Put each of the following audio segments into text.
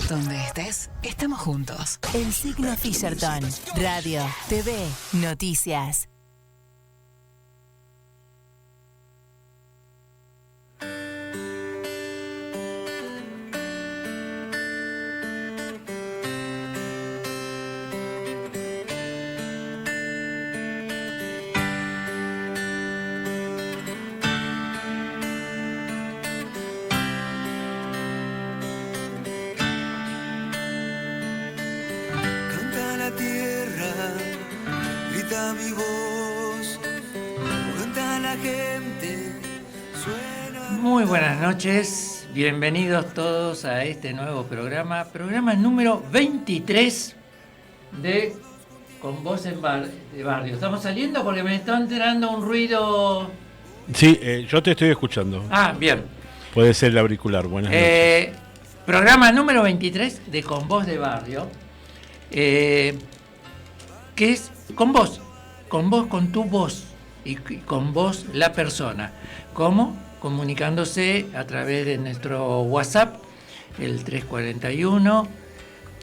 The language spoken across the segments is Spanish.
Donde estés, estamos juntos. El signo Fisherton. Radio, TV, noticias. Muy buenas noches, bienvenidos todos a este nuevo programa número 23 de Con Voz de Barrio. ¿Estamos saliendo? Porque me está enterando un ruido. Sí, yo te estoy escuchando. Ah, bien. Puede ser el auricular, buenas noches. Programa número 23 de Con Voz de Barrio, que es con vos, con tu voz y con vos la persona. ¿Cómo? Comunicándose a través de nuestro WhatsApp, el 341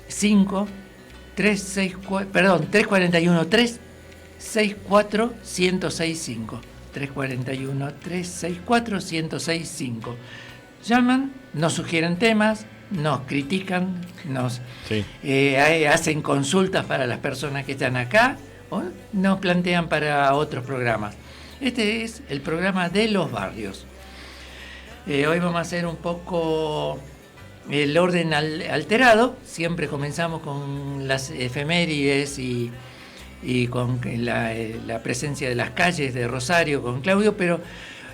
364 1065. 341 364 1065. Llaman, nos sugieren temas, nos critican, nos hacen consultas para las personas que están acá o nos plantean para otros programas. Este es el programa de los barrios. Hoy vamos a hacer un poco el orden alterado. Siempre comenzamos con las efemérides y con la presencia de las calles de Rosario con Claudio, pero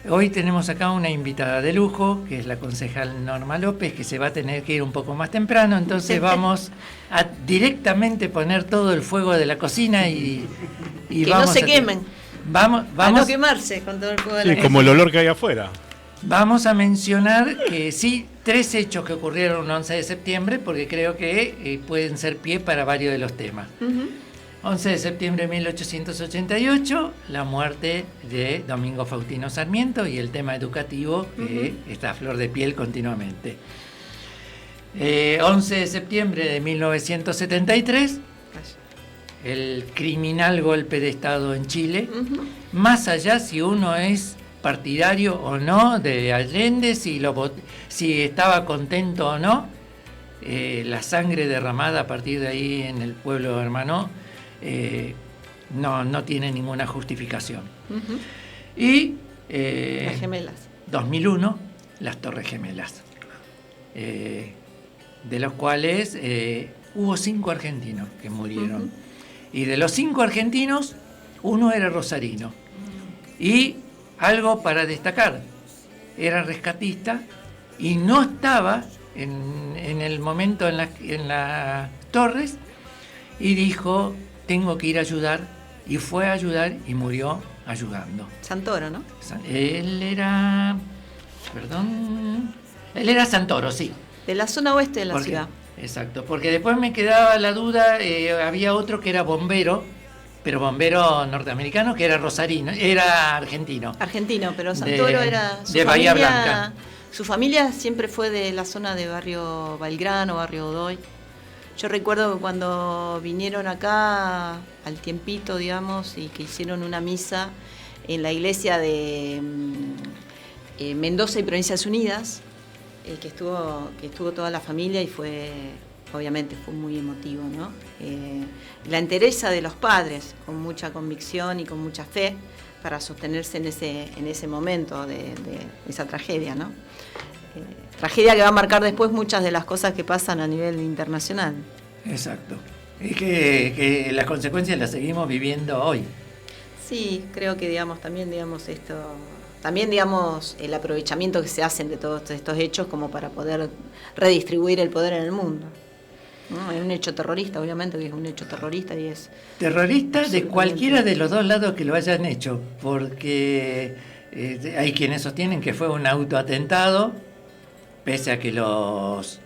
hoy tenemos acá una invitada de lujo, que es la concejal Norma López, que se va a tener que ir un poco más temprano, entonces vamos a directamente poner todo el fuego de la cocina y que vamos no se quemen. Vamos a no quemarse con todo el fuego de la cocina. Como el olor que hay afuera. Vamos a mencionar que sí, 3 hechos que ocurrieron el 11 de septiembre, porque creo que pueden ser pie para varios de los temas. 11 de septiembre de 1888, la muerte de Domingo Faustino Sarmiento y el tema educativo que está a flor de piel continuamente. 11 de septiembre de 1973, el criminal golpe de Estado en Chile. Más allá si uno es partidario o no de Allende, si estaba contento o no, la sangre derramada a partir de ahí en el pueblo hermano no tiene ninguna justificación. Y las gemelas. 2001, las Torres Gemelas, de los cuales hubo 5 argentinos que murieron. Y de los 5 argentinos, uno era rosarino. Y algo para destacar, era rescatista y no estaba en el momento en las torres y dijo, tengo que ir a ayudar, y fue a ayudar y murió ayudando. Santoro, ¿no? Él era Santoro, sí. De la zona oeste de la ciudad. Exacto, porque después me quedaba la duda, había otro que era bombero, pero bombero norteamericano, que era rosarino, era argentino. Argentino, pero Santoro era de Bahía Blanca. Su familia siempre fue de la zona de barrio Belgrano, barrio Godoy. Yo recuerdo que cuando vinieron acá al tiempito, digamos, y que hicieron una misa en la iglesia de Mendoza y Provincias Unidas, que estuvo toda la familia y obviamente fue muy emotivo, ¿no? La entereza de los padres, con mucha convicción y con mucha fe, para sostenerse en ese momento de esa tragedia, ¿no? Tragedia que va a marcar después muchas de las cosas que pasan a nivel internacional. Exacto. Es que las consecuencias las seguimos viviendo hoy. Sí, creo que también el aprovechamiento que se hacen de todos estos hechos como para poder redistribuir el poder en el mundo. ¿No? Es un hecho terrorista, obviamente que es un hecho terrorista y es... Terrorista de cualquiera de los dos lados que lo hayan hecho, porque hay quienes sostienen que fue un autoatentado, pese a que los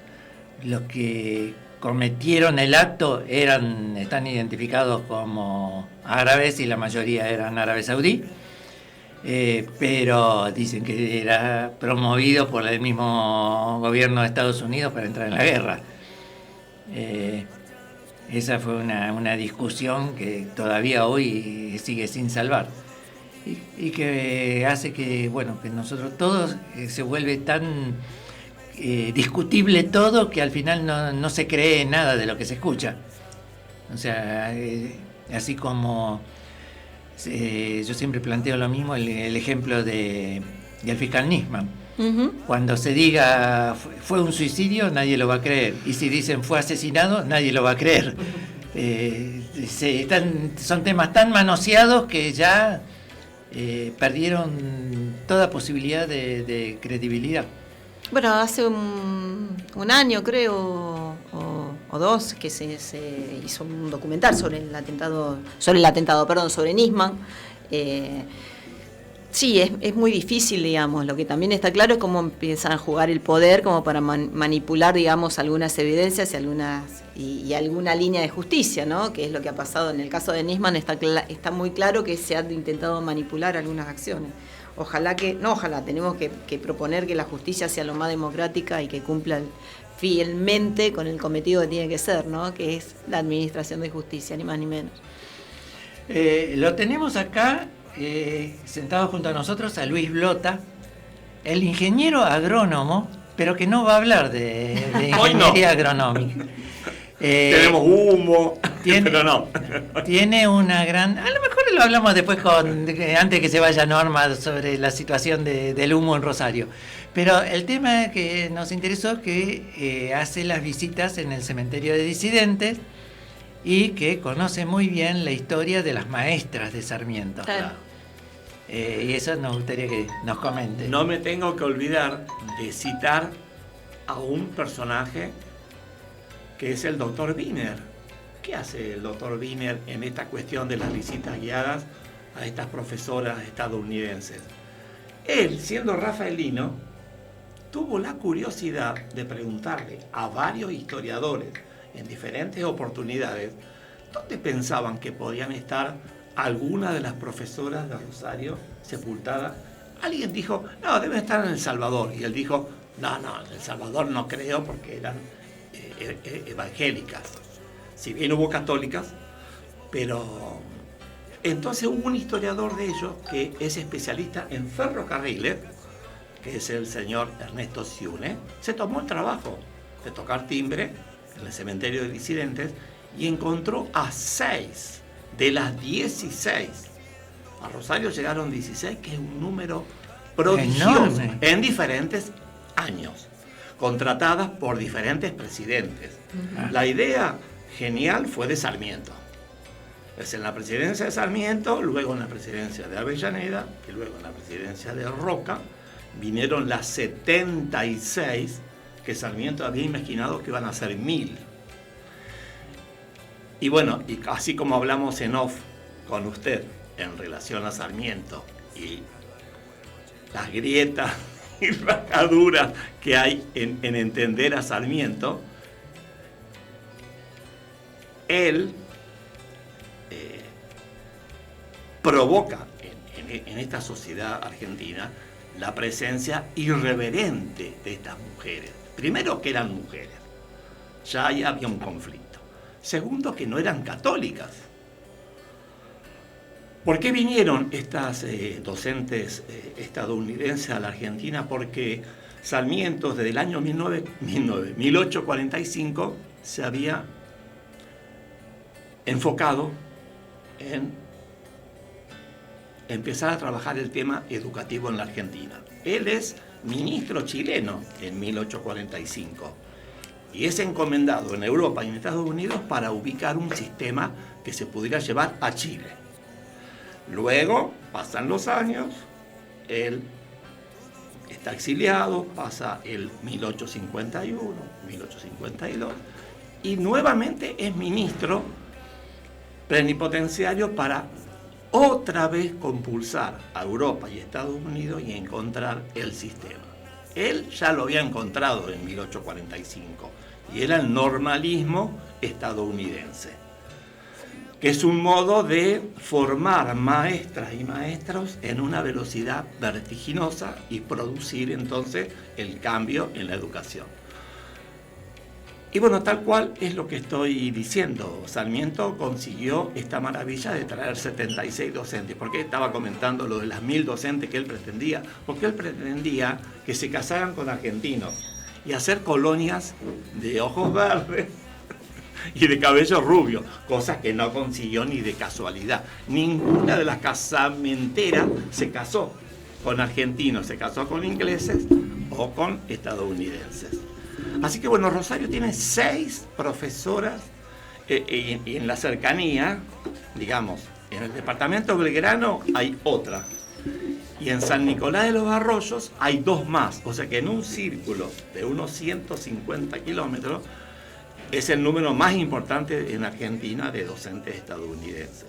que cometieron el acto están identificados como árabes y la mayoría eran árabes saudí. Pero dicen que era promovido por el mismo gobierno de Estados Unidos para entrar en la guerra. Esa fue una discusión que todavía hoy sigue sin salvar. Y que hace que, bueno, que nosotros todos se vuelve tan discutible todo que al final no se cree nada de lo que se escucha. O sea, así como yo siempre planteo lo mismo, el ejemplo del fiscal Nisman. Uh-huh. Cuando se diga fue un suicidio, nadie lo va a creer. Y si dicen fue asesinado, nadie lo va a creer. Son temas tan manoseados que ya perdieron toda posibilidad de credibilidad. Bueno, hace un año creo o dos que se hizo un documental sobre Nisman. Sí, es muy difícil, digamos. Lo que también está claro es cómo empiezan a jugar el poder como para manipular, digamos, algunas evidencias y alguna línea de justicia, ¿no? Que es lo que ha pasado en el caso de Nisman. Está muy claro que se han intentado manipular algunas acciones. Tenemos que proponer que la justicia sea lo más democrática y que cumpla fielmente con el cometido que tiene que ser, ¿no? Que es la administración de justicia, ni más ni menos. Lo tenemos acá sentado junto a nosotros a Luis Blota, el ingeniero agrónomo, pero que no va a hablar de ingeniería agronómica. Tenemos humo, pero no. Tiene una gran... A lo mejor lo hablamos después antes que se vaya Norma sobre la situación del humo en Rosario. Pero el tema que nos interesó es que hace las visitas en el cementerio de disidentes y que conoce muy bien la historia de las maestras de Sarmiento. Claro. Y eso nos gustaría que nos comente. No me tengo que olvidar de citar a un personaje que es el doctor Wiener. ¿Qué hace el doctor Wiener en esta cuestión de las visitas guiadas a estas profesoras estadounidenses? Él, siendo rafaelino, tuvo la curiosidad de preguntarle a varios historiadores en diferentes oportunidades dónde pensaban que podían estar algunas de las profesoras de Rosario sepultadas. Alguien dijo, no, deben estar en El Salvador. Y él dijo, no, en El Salvador no creo porque eran evangélicas. Si bien hubo católicas, pero... Entonces hubo un historiador de ellos que es especialista en ferrocarriles, que es el señor Ernesto Ciune. Se tomó el trabajo de tocar timbre en el cementerio de disidentes y encontró a 6 de las 16. A Rosario llegaron 16, que es un número prodigioso, en diferentes años, contratadas por diferentes presidentes. Uh-huh. La idea genial fue de Sarmiento. Es en la presidencia de Sarmiento, luego en la presidencia de Avellaneda y luego en la presidencia de Roca vinieron las 76 que Sarmiento había imaginado que iban a ser 1000. Y bueno, y así como hablamos en off con usted en relación a Sarmiento y las grietas y rajaduras que hay en entender a Sarmiento, él provoca en esta sociedad argentina la presencia irreverente de estas mujeres. Primero, que eran mujeres, ya ahí había un conflicto. Segundo, que no eran católicas. ¿Por qué vinieron estas docentes estadounidenses a la Argentina? Porque Sarmiento desde el año 1845 se había enfocado en empezar a trabajar el tema educativo en la Argentina. Él es ministro chileno en 1845 y es encomendado en Europa y en Estados Unidos para ubicar un sistema que se pudiera llevar a Chile. Luego pasan los años, él está exiliado, pasa el 1851, 1852 y nuevamente es ministro plenipotenciario para otra vez compulsar a Europa y Estados Unidos y encontrar el sistema. Él ya lo había encontrado en 1845 y era el normalismo estadounidense, que es un modo de formar maestras y maestros en una velocidad vertiginosa y producir entonces el cambio en la educación. Y bueno, tal cual es lo que estoy diciendo. Sarmiento consiguió esta maravilla de traer 76 docentes. ¿Por qué estaba comentando lo de las 1000 docentes que él pretendía? Porque él pretendía que se casaran con argentinos y hacer colonias de ojos verdes y de cabello rubio, cosas que no consiguió ni de casualidad. Ninguna de las casamenteras se casó con argentinos, se casó con ingleses o con estadounidenses. Así que bueno, Rosario tiene 6 profesoras y en la cercanía, digamos, en el departamento Belgrano hay otra. Y en San Nicolás de los Arroyos hay 2 más. O sea que en un círculo de unos 150 kilómetros es el número más importante en Argentina de docentes estadounidenses.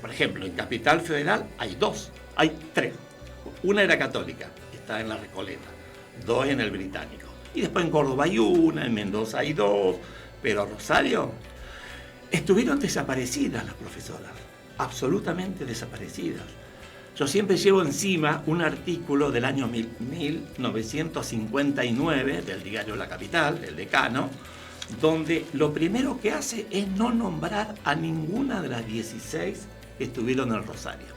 Por ejemplo, en Capital Federal hay 3. Una era católica, está en la Recoleta. 2 en el Británico. Y después en Córdoba hay 1, en Mendoza hay 2, pero Rosario estuvieron desaparecidas las profesoras, absolutamente desaparecidas. Yo siempre llevo encima un artículo del año 1959 del diario La Capital, el Decano, donde lo primero que hace es no nombrar a ninguna de las 16 que estuvieron en Rosario.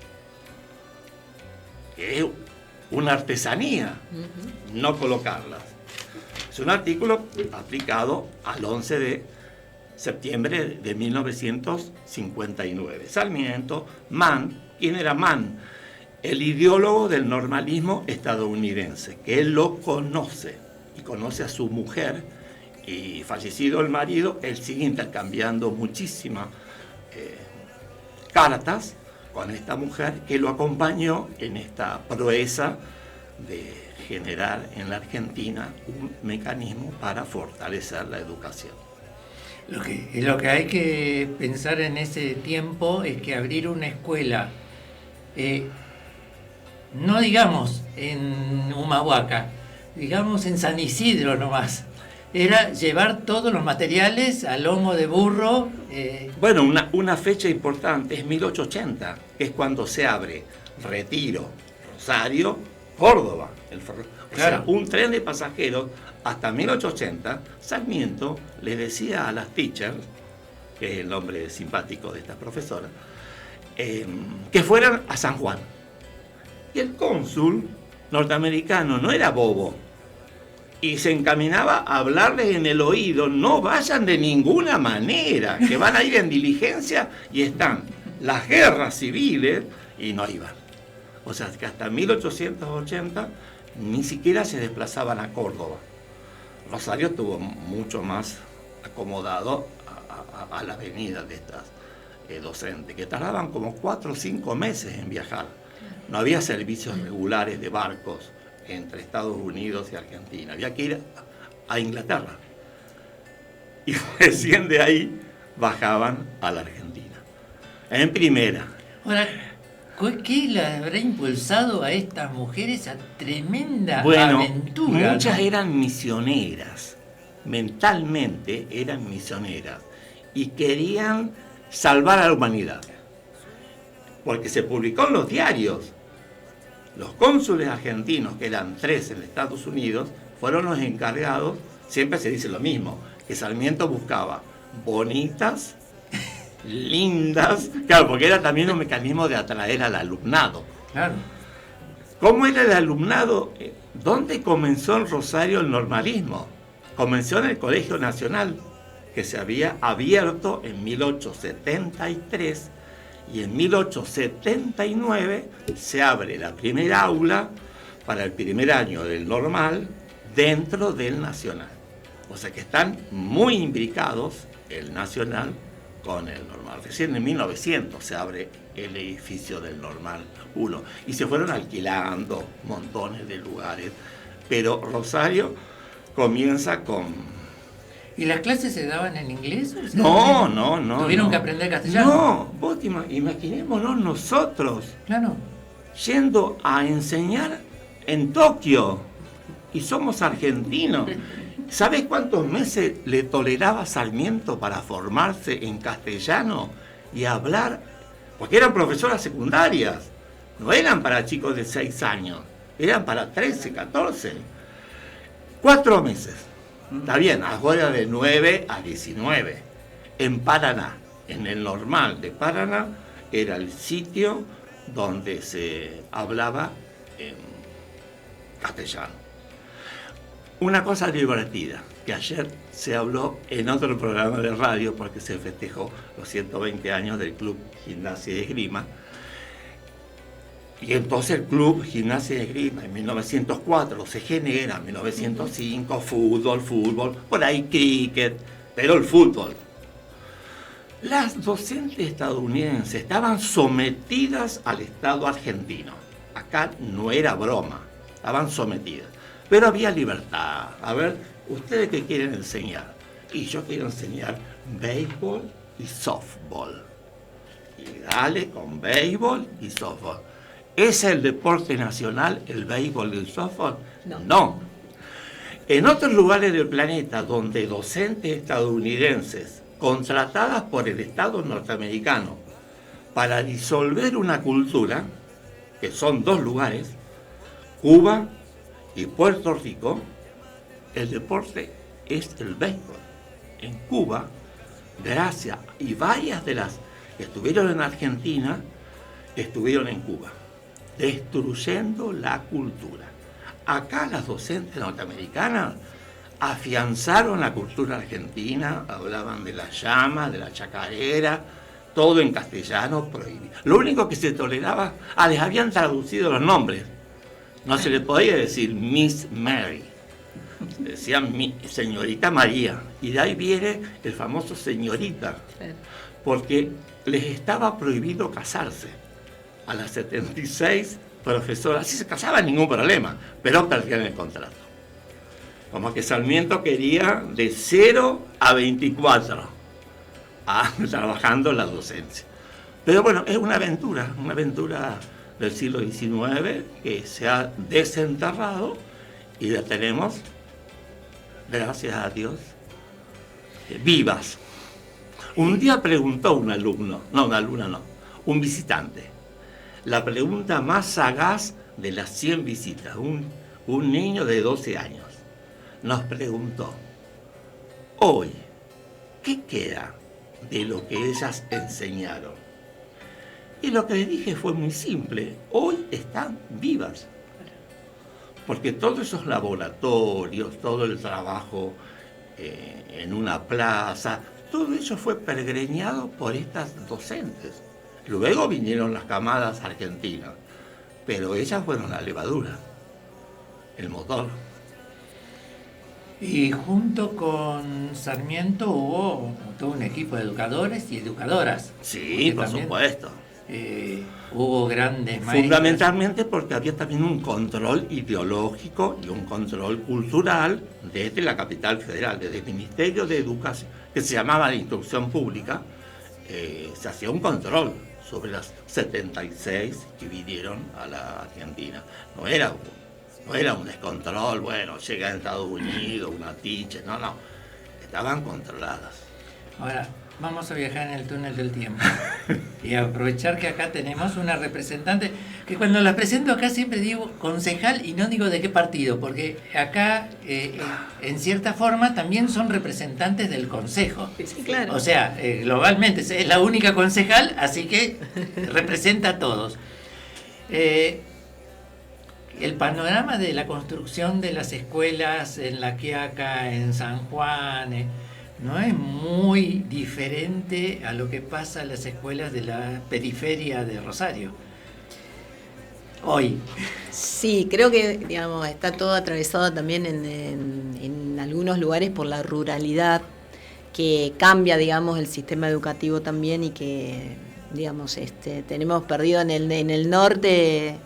Es una artesanía no colocarlas. Es un artículo aplicado al 11 de septiembre de 1959. Sarmiento, Mann, ¿quién era Mann? El ideólogo del normalismo estadounidense, que él lo conoce y conoce a su mujer, y fallecido el marido, él sigue intercambiando muchísimas cartas con esta mujer que lo acompañó en esta proeza de generar en la Argentina un mecanismo para fortalecer la educación. Lo que hay que pensar en ese tiempo es que abrir una escuela, no digamos en Humahuaca, digamos en San Isidro nomás, era llevar todos los materiales a lomo de burro. Bueno, una fecha importante es 1880, que es cuando se abre Retiro, Rosario, Córdoba. O sea, un tren de pasajeros hasta 1880. Sarmiento le decía a las teachers, que es el nombre simpático de estas profesoras, que fueran a San Juan. Y el cónsul norteamericano no era bobo y se encaminaba a hablarles en el oído: no vayan de ninguna manera, que van a ir en diligencia y están las guerras civiles, y no iban. O sea, que hasta 1880 ni siquiera se desplazaban a Córdoba. Rosario estuvo mucho más acomodado a la venida de estas docentes, que tardaban como 4 o 5 meses en viajar. No había servicios regulares de barcos entre Estados Unidos y Argentina. Había que ir a Inglaterra. Y recién de ahí bajaban a la Argentina. En primera. Ahora, ¿qué le habrá impulsado a estas mujeres a tremenda bueno, aventura? Muchas eran misioneras, mentalmente eran misioneras y querían salvar a la humanidad. Porque se publicó en los diarios. Los cónsules argentinos, que eran 3 en Estados Unidos, fueron los encargados, siempre se dice lo mismo, que Sarmiento buscaba bonitas, lindas, claro, porque era también un mecanismo de atraer al alumnado. Claro. ¿Cómo era el alumnado? ¿Dónde comenzó en Rosario el normalismo? Comenzó en el Colegio Nacional, que se había abierto en 1873, y en 1879 se abre la primera aula para el primer año del normal dentro del Nacional. O sea que están muy imbricados el Nacional con el normal. Recién en 1900 se abre el edificio del Normal 1 y se fueron alquilando montones de lugares, pero Rosario comienza con... ¿Y las clases se daban en inglés? O sea, No. ¿Tuvieron que aprender castellano? No, vos imaginémonos nosotros Claro. yendo a enseñar en Tokio y somos argentinos. ¿Sabes cuántos meses le toleraba Sarmiento para formarse en castellano y hablar? Porque eran profesoras secundarias, no eran para chicos de 6 años, eran para 13, 14. 4 meses Está bien, juega de 9 a 19. En Paraná, en el normal de Paraná, era el sitio donde se hablaba en castellano. Una cosa divertida, que ayer se habló en otro programa de radio porque se festejó los 120 años del Club Gimnasia y Esgrima. Y entonces el Club Gimnasia y Esgrima en 1904 se genera, en 1905 fútbol, por ahí cricket, pero el fútbol. Las docentes estadounidenses estaban sometidas al Estado argentino. Acá no era broma, estaban sometidas. Pero había libertad. A ver, ¿ustedes qué quieren enseñar? Y yo quiero enseñar béisbol y softball. Y dale con béisbol y softball. ¿Es el deporte nacional el béisbol y el softball? No. En otros lugares del planeta donde docentes estadounidenses contratadas por el Estado norteamericano para disolver una cultura, que son 2 lugares, Cuba y Puerto Rico, el deporte es el béisbol. En Cuba, gracias, y varias de las que estuvieron en Argentina, estuvieron en Cuba, destruyendo la cultura. Acá las docentes norteamericanas afianzaron la cultura argentina, hablaban de la llama, de la chacarera, todo en castellano prohibido. Lo único que se toleraba, les habían traducido los nombres. No se le podía decir Miss Mary, decían señorita María, y de ahí viene el famoso señorita, porque les estaba prohibido casarse. A las 76 profesoras, si se casaban ningún problema, pero perdían el contrato. Como que Sarmiento quería de 0 a 24 trabajando en la docencia. Pero bueno, es una aventura del siglo XIX que se ha desenterrado y la tenemos, gracias a Dios, vivas. Un día preguntó un visitante, la pregunta más sagaz de las 100 visitas, un niño de 12 años, nos preguntó, hoy, ¿qué queda de lo que ellas enseñaron? Y lo que le dije fue muy simple, hoy están vivas. Porque todos esos laboratorios, todo el trabajo en una plaza, todo eso fue pergreñado por estas docentes. Luego vinieron las camadas argentinas, pero ellas fueron la levadura, el motor. Y junto con Sarmiento hubo todo un equipo de educadores y educadoras. Sí, por supuesto. Hubo grandes maestros. Fundamentalmente porque había también un control ideológico y un control cultural desde la capital federal, desde el Ministerio de Educación, que se llamaba de Instrucción Pública, se hacía un control sobre las 76 que vinieron a la Argentina. No era un descontrol, bueno, llega a Estados Unidos, una teacher, no, estaban controladas. Ahora, vamos a viajar en el túnel del tiempo y aprovechar que acá tenemos una representante, que cuando la presento acá siempre digo concejal y no digo de qué partido, porque acá en cierta forma también son representantes del consejo. Sí, claro. O sea, globalmente es la única concejal, así que representa a todos. El panorama de la construcción de las escuelas en La Quiaca, en San Juan, no es muy diferente a lo que pasa en las escuelas de la periferia de Rosario hoy. Sí, creo que está todo atravesado también en algunos lugares por la ruralidad, que cambia el sistema educativo también, y que tenemos perdido en el norte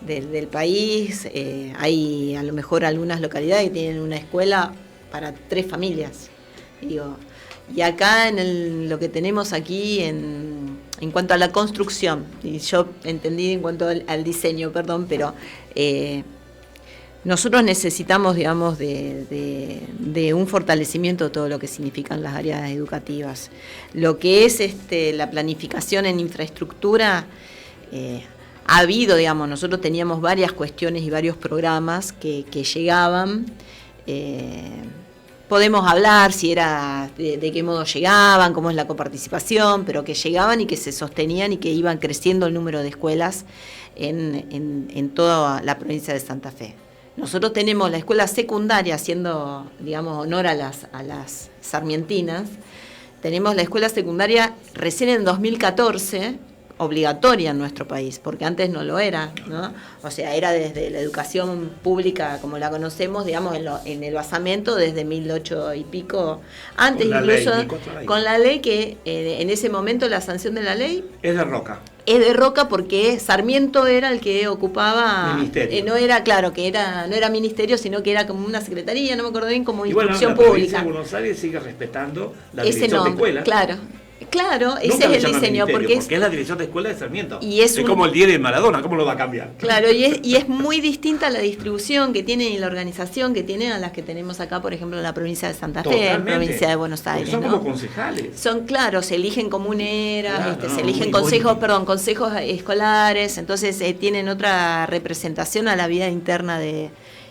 del país. Hay a lo mejor algunas localidades que tienen una escuela para 3 familias. Y acá lo que tenemos aquí en cuanto a la construcción, y yo entendí en cuanto al diseño, perdón, pero nosotros necesitamos, de un fortalecimiento de todo lo que significan las áreas educativas. Lo que es la planificación en infraestructura, ha habido, nosotros teníamos varias cuestiones y varios programas que llegaban, podemos hablar si era de qué modo llegaban, cómo es la coparticipación, pero que llegaban y que se sostenían y que iban creciendo el número de escuelas en toda la provincia de Santa Fe. Nosotros tenemos la escuela secundaria, haciendo, digamos, honor a las sarmientinas. Tenemos la escuela secundaria recién en 2014, obligatoria en nuestro país, porque antes no lo era, ¿no? O sea, era desde la educación pública como la conocemos, digamos, en el basamento desde 1800 y pico, antes incluso con la ley que en ese momento la sanción de la ley es de Roca. Es de Roca porque Sarmiento era el que ocupaba, no era, claro, que no era ministerio, sino que era como una secretaría, no me acuerdo bien, como instrucción pública. La Buenos Aires sigue respetando la ese dirección nombre, de escuela. Claro, ese es el diseño. Porque es la dirección de escuela de Sarmiento. Y es como el Diario de Maradona, ¿cómo lo va a cambiar? Claro, y es muy distinta la distribución que tiene y la organización que tiene a las que tenemos acá, por ejemplo, en la provincia de Santa Fe, en la provincia de Buenos Aires. Porque son como concejales. Son, claro, se eligen comuneras, claro, se eligen consejos escolares, entonces tienen otra representación a la vida interna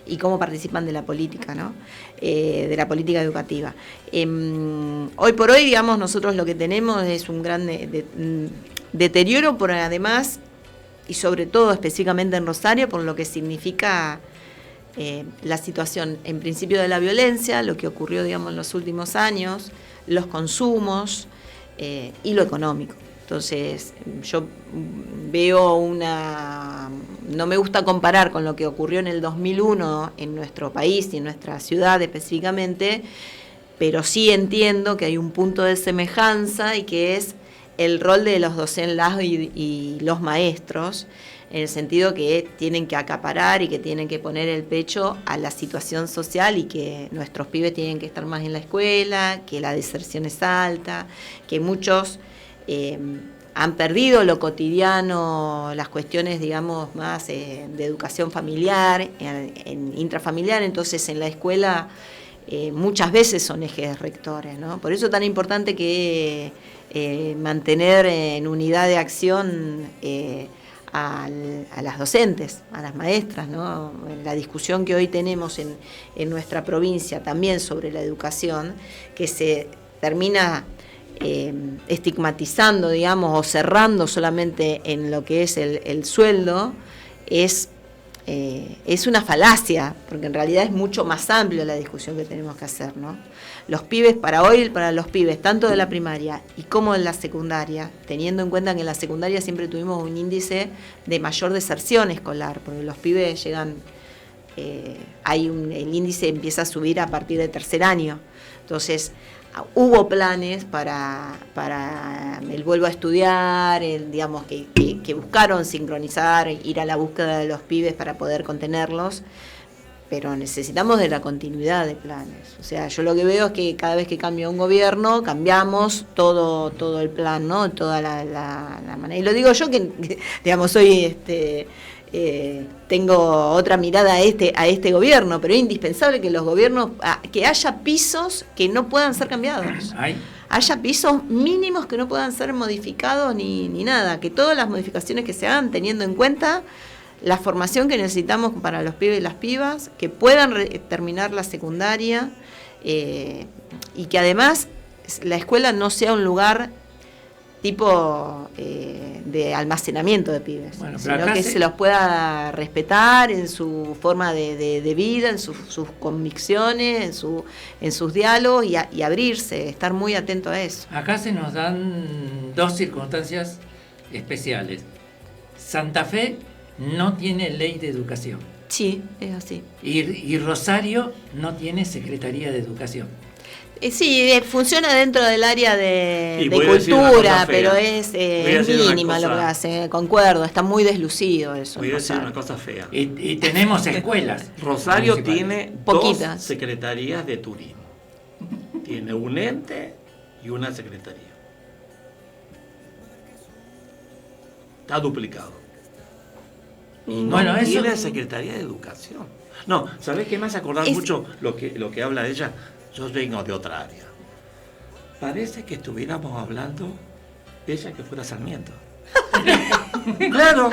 y cómo participan de la política, ¿no? De la política educativa. Hoy por hoy, digamos, nosotros lo que tenemos es un gran deterioro, por además, y sobre todo específicamente en Rosario, por lo que significa la situación, en principio, de la violencia, lo que ocurrió, digamos, en los últimos años, los consumos y lo económico. Entonces, yo veo no me gusta comparar con lo que ocurrió en el 2001 en nuestro país y en nuestra ciudad específicamente, pero sí entiendo que hay un punto de semejanza y que es el rol de los docentes y los maestros, en el sentido que tienen que acaparar y que tienen que poner el pecho a la situación social y que nuestros pibes tienen que estar más en la escuela, que la deserción es alta, que muchos han perdido lo cotidiano, las cuestiones, digamos, más de educación familiar, intrafamiliar, entonces en la escuela muchas veces son ejes rectores, ¿no? Por eso es tan importante que mantener en unidad de acción a las docentes, a las maestras, ¿no? La discusión que hoy tenemos en nuestra provincia también sobre la educación, que se termina estigmatizando, digamos, o cerrando solamente en lo que es el sueldo, es una falacia, porque en realidad es mucho más amplia la discusión que tenemos que hacer, ¿no? Los pibes, para los pibes, tanto de la primaria y como de la secundaria, teniendo en cuenta que en la secundaria siempre tuvimos un índice de mayor deserción escolar, porque los pibes llegan, el índice empieza a subir a partir del tercer año, entonces hubo planes para el vuelvo a estudiar, digamos que buscaron sincronizar, ir a la búsqueda de los pibes para poder contenerlos, pero necesitamos de la continuidad de planes. O sea, yo lo que veo es que cada vez que cambia un gobierno, cambiamos todo el plan, ¿no? Toda la manera. Y lo digo yo que digamos, soy tengo otra mirada a este gobierno, pero es indispensable que los gobiernos, que haya pisos que no puedan ser cambiados. Haya pisos mínimos que no puedan ser modificados ni nada, que todas las modificaciones que se hagan teniendo en cuenta la formación que necesitamos para los pibes y las pibas, que puedan terminar la secundaria y que además la escuela no sea un lugar tipo de almacenamiento de pibes, sino que se los pueda respetar en su forma de vida, en sus convicciones, en sus diálogos y abrirse, estar muy atento a eso. Acá se nos dan dos circunstancias especiales. Santa Fe no tiene ley de educación. Sí, es así. Y Rosario no tiene Secretaría de Educación. Sí, funciona dentro del área de cultura, pero es mínima lo que hace, concuerdo, está muy deslucido eso. Voy a decir una cosa fea. Y tenemos escuelas. Rosario tiene poquitas. 2 secretarías de turismo. Tiene un ente y una secretaría. Está duplicado. Y no tiene Secretaría de Educación. No, ¿sabés qué más? Acordar mucho lo que habla ella. Yo vengo de otra área. Parece que estuviéramos hablando de ella que fuera Sarmiento. Claro.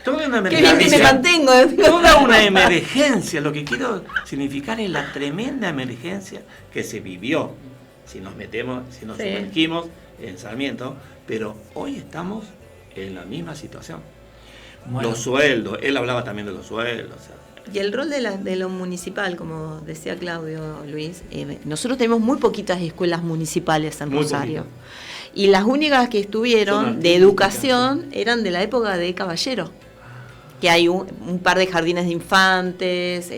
Toda una Qué bien que me mantengo. Toda una emergencia. Lo que quiero significar es la tremenda emergencia que se vivió. Si nos sumergimos en Sarmiento, pero hoy estamos en la misma situación. Bueno. Los sueldos, él hablaba también de los sueldos. O sea. Y el rol de lo municipal, como decía Claudio, Luis, nosotros tenemos muy poquitas escuelas municipales en Rosario. Y las únicas que estuvieron de educación eran de la época de Caballero, que hay un par de jardines de infantes,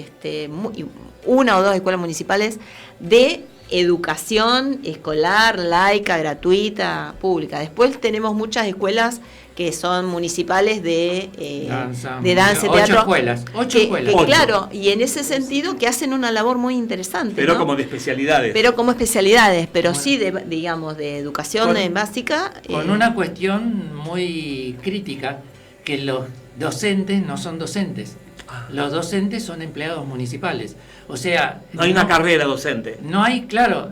una o dos escuelas municipales de educación escolar, laica, gratuita, pública. Después tenemos muchas escuelas que son municipales de danza, teatro. 8 escuelas. Claro, y en ese sentido que hacen una labor muy interesante. Pero ¿no? como de especialidades. Pero bueno, sí, digamos, de educación básica. Con una cuestión muy crítica, que los docentes no son docentes. Los docentes son empleados municipales. O sea... No hay una carrera docente. No hay, claro.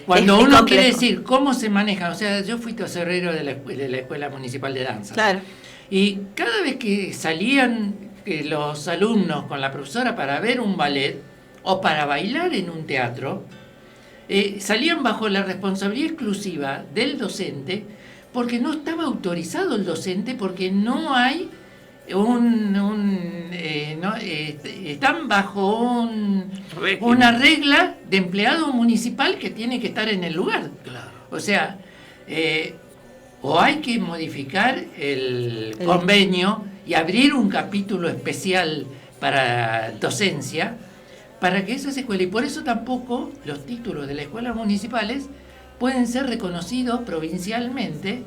Cuando uno quiere decir cómo se manejan, o sea, yo fui tesorero de la Escuela Municipal de Danza. Claro. Y cada vez que salían los alumnos con la profesora para ver un ballet o para bailar en un teatro, salían bajo la responsabilidad exclusiva del docente, porque no estaba autorizado el docente, porque no hay... están bajo una regla de empleado municipal que tiene que estar en el lugar. Claro. O sea, o hay que modificar el convenio y abrir un capítulo especial para docencia para que esas escuelas, y por eso tampoco los títulos de las escuelas municipales pueden ser reconocidos provincialmente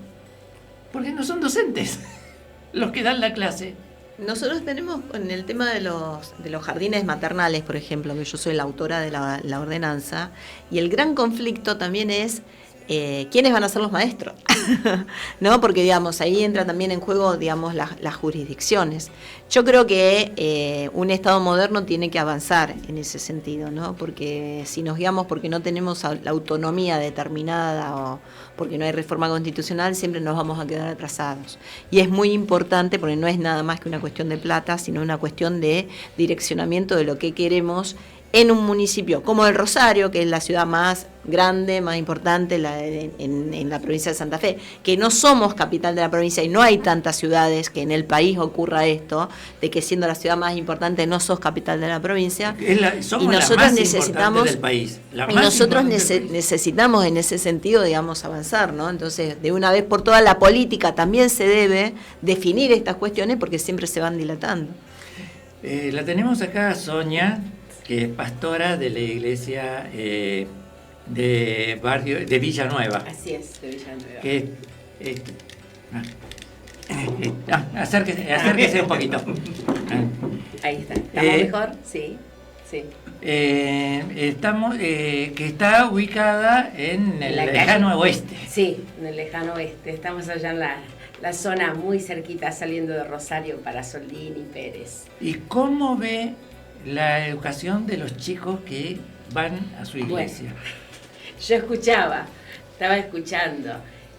porque no son docentes los que dan la clase. Nosotros tenemos en el tema de los jardines maternales, por ejemplo, que yo soy la autora de la ordenanza, y el gran conflicto también es quiénes van a ser los maestros, ¿no? Porque, digamos, ahí entra también en juego, digamos, las jurisdicciones. Yo creo que un Estado moderno tiene que avanzar en ese sentido, ¿no? Porque si nos guiamos porque no tenemos la autonomía determinada o porque no hay reforma constitucional, siempre nos vamos a quedar atrasados. Y es muy importante, porque no es nada más que una cuestión de plata, sino una cuestión de direccionamiento de lo que queremos en un municipio como el Rosario, que es la ciudad más grande, más importante en la provincia de Santa Fe, que no somos capital de la provincia y no hay tantas ciudades que en el país ocurra esto, de que siendo la ciudad más importante no sos capital de la provincia. Somos y nosotros la más necesitamos del país. Y nosotros necesitamos en ese sentido, digamos, avanzar, ¿no? Entonces, de una vez por todas, la política también se debe definir estas cuestiones porque siempre se van dilatando. La tenemos acá, Sonia, que es pastora de la iglesia de Villanueva. Así es, de Villanueva. Acérquese un poquito. Ahí está. ¿Estamos mejor? Sí. Que está ubicada en el lejano oeste. Sí, en el lejano oeste. Estamos allá en la zona muy cerquita, saliendo de Rosario para Soldín y Pérez. ¿Y cómo ve la educación de los chicos que van a su iglesia? Bueno, yo estaba escuchando,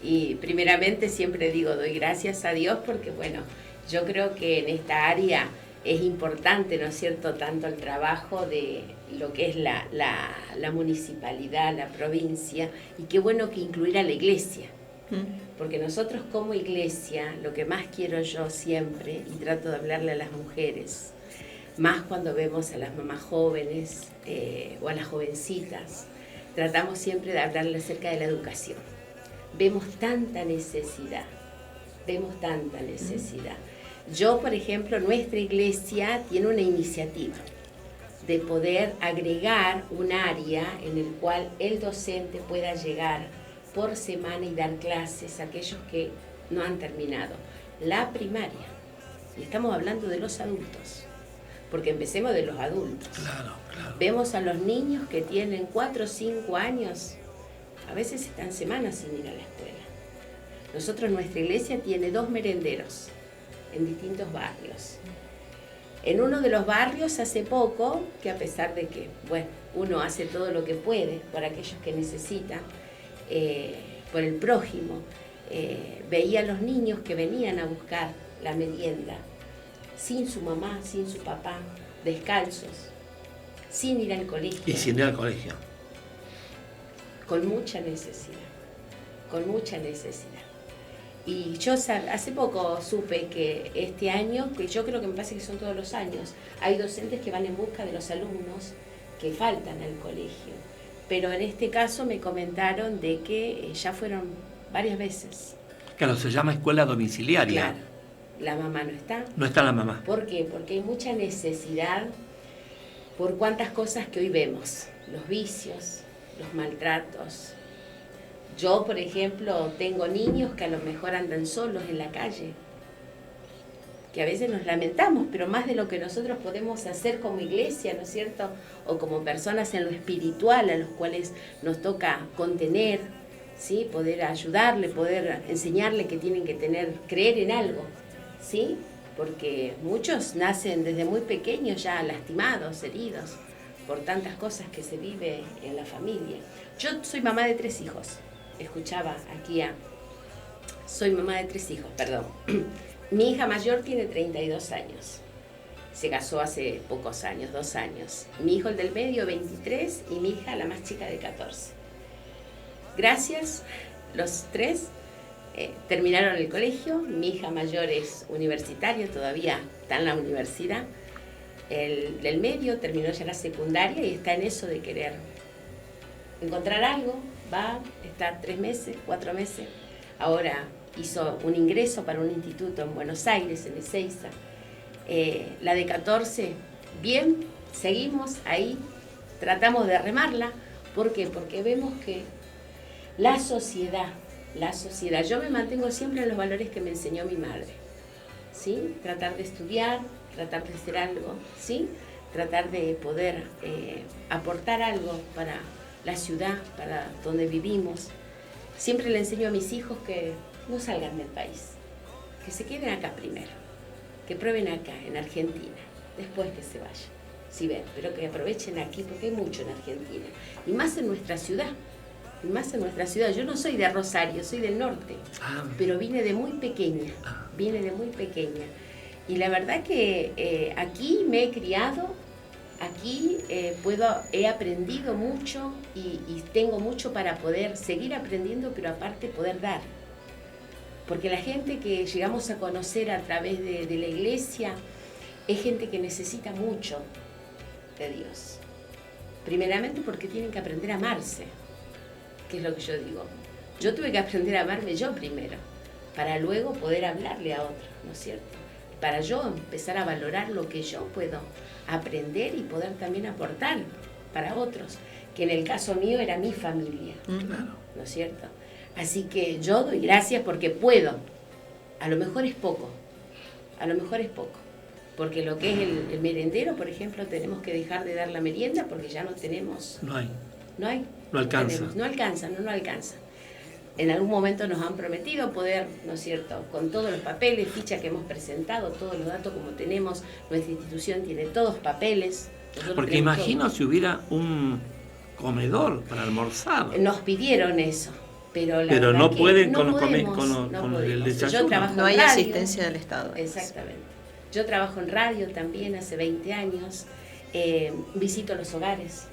y primeramente siempre digo, doy gracias a Dios porque, bueno, yo creo que en esta área es importante, ¿no es cierto?, tanto el trabajo de lo que es la municipalidad, la provincia, y qué bueno que incluir a la iglesia. Porque nosotros como iglesia, lo que más quiero yo siempre, y trato de hablarle a las mujeres, más cuando vemos a las mamás jóvenes o a las jovencitas, tratamos siempre de hablarle acerca de la educación. Vemos tanta necesidad. Yo, por ejemplo, nuestra iglesia tiene una iniciativa de poder agregar un área en el cual el docente pueda llegar por semana y dar clases a aquellos que no han terminado la primaria. Y estamos hablando de los adultos. Porque empecemos de los adultos. Claro. Vemos a los niños que tienen 4 o 5 años, a veces están semanas sin ir a la escuela. Nosotros, nuestra iglesia tiene 2 merenderos en distintos barrios. En uno de los barrios hace poco, que a pesar de que, bueno, uno hace todo lo que puede por aquellos que necesitan, por el prójimo, veía a los niños que venían a buscar la merienda sin su mamá, sin su papá, descalzos, sin ir al colegio. Y sin ir al colegio. Con mucha necesidad, con mucha necesidad. Y yo hace poco supe que este año, que yo creo que me parece que son todos los años, hay docentes que van en busca de los alumnos que faltan al colegio. Pero en este caso me comentaron de que ya fueron varias veces. Claro, se llama escuela domiciliaria. Claro, la mamá no está. No está la mamá. ¿Por qué? Porque hay mucha necesidad por cuántas cosas que hoy vemos, los vicios, los maltratos. Yo, por ejemplo, tengo niños que a lo mejor andan solos en la calle, que a veces nos lamentamos, pero más de lo que nosotros podemos hacer como iglesia, ¿no es cierto? O como personas en lo espiritual a los cuales nos toca contener, ¿sí? Poder ayudarle, poder enseñarle que tienen que creer en algo, ¿sí? Porque muchos nacen desde muy pequeños ya lastimados, heridos, por tantas cosas que se vive en la familia. Yo soy mamá de 3 hijos. Escuchaba aquí soy mamá de 3 hijos, perdón. Mi hija mayor tiene 32 años. Se casó hace pocos años, 2 años. Mi hijo, el del medio, 23, y mi hija, la más chica, de 14. Gracias, los 3 terminaron el colegio. Mi hija mayor es universitaria, todavía está en la universidad. El del medio terminó ya la secundaria y está en eso de querer encontrar algo. Va, está 3 meses, 4 meses. Ahora hizo un ingreso para un instituto en Buenos Aires, en Ezeiza. La de 14, bien, seguimos ahí, tratamos de remarla. ¿Por qué? Porque vemos que la sociedad, yo me mantengo siempre en los valores que me enseñó mi madre, ¿sí? Tratar de estudiar, tratar de hacer algo, ¿sí? Tratar de poder aportar algo para la ciudad, para donde vivimos. Siempre le enseño a mis hijos que no salgan del país, que se queden acá primero, que prueben acá, en Argentina, después que se vayan, si ven, pero que aprovechen aquí, porque hay mucho en Argentina, y más en nuestra ciudad, Yo no soy de Rosario, soy del norte, pero vine de muy pequeña, y la verdad que aquí me he criado. Aquí he aprendido mucho y tengo mucho para poder seguir aprendiendo, pero aparte poder dar. Porque la gente que llegamos a conocer a través de la iglesia es gente que necesita mucho de Dios. Primeramente porque tienen que aprender a amarse, que es lo que yo digo. Yo tuve que aprender a amarme yo primero, para luego poder hablarle a otros, ¿no es cierto? Para yo empezar a valorar lo que yo puedo aprender y poder también aportar para otros, que en el caso mío era mi familia, ¿no es cierto? Así que yo doy gracias porque puedo. A lo mejor es poco, porque lo que es el merendero, por ejemplo, tenemos que dejar de dar la merienda porque ya no tenemos. No hay. No alcanza. En algún momento nos han prometido poder, ¿no es cierto?, con todos los papeles, ficha que hemos presentado, todos los datos como tenemos, nuestra institución tiene todos papeles. Porque imagino si hubiera un comedor para almorzar. Nos pidieron eso, pero no pueden no con el desayuno. No hay asistencia del Estado. Exactamente. Yo trabajo en radio también hace 20 años, visito los hogares,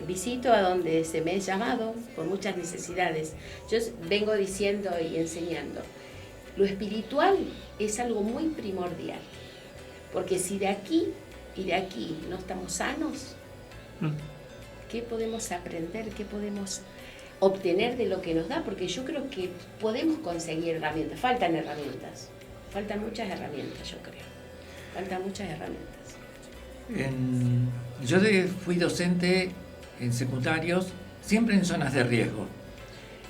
visito a donde se me ha llamado por muchas necesidades. Yo vengo diciendo y enseñando. Lo espiritual es algo muy primordial, porque si de aquí y de aquí no estamos sanos, ¿qué podemos aprender? ¿Qué podemos obtener de lo que nos da? Porque yo creo que podemos conseguir herramientas. Faltan muchas herramientas, yo creo. Yo fui docente en secundarios, siempre en zonas de riesgo.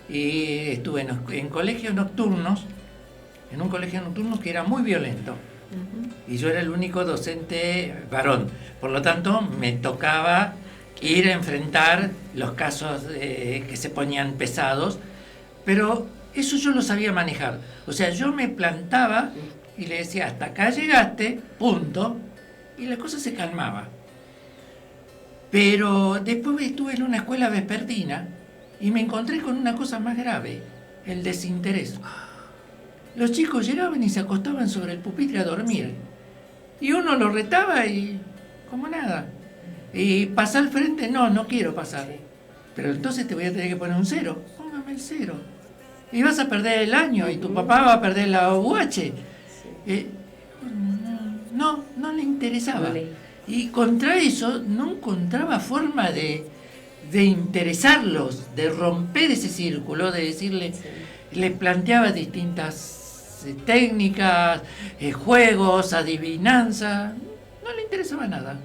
Y estuve en colegios nocturnos, en un colegio nocturno que era muy violento. Y yo era el único docente varón. Por lo tanto, me tocaba ir a enfrentar los casos que se ponían pesados. Pero eso yo lo sabía manejar. O sea, yo me plantaba y le decía, hasta acá llegaste, punto. Y la cosa se calmaba. Pero después estuve en una escuela vespertina y me encontré con una cosa más grave, el desinterés. los chicos llegaban y se acostaban sobre el pupitre a dormir. Y uno los retaba y como nada. Y pasar al frente, no quiero pasar. Pero entonces te voy a tener que poner un 0. Póngame el 0. Y vas a perder el año y tu papá va a perder la UH. No le interesaba. Y contra eso no encontraba forma de interesarlos, de romper ese círculo, de decirle, les planteaba distintas técnicas, juegos, adivinanza. No le interesaba nada.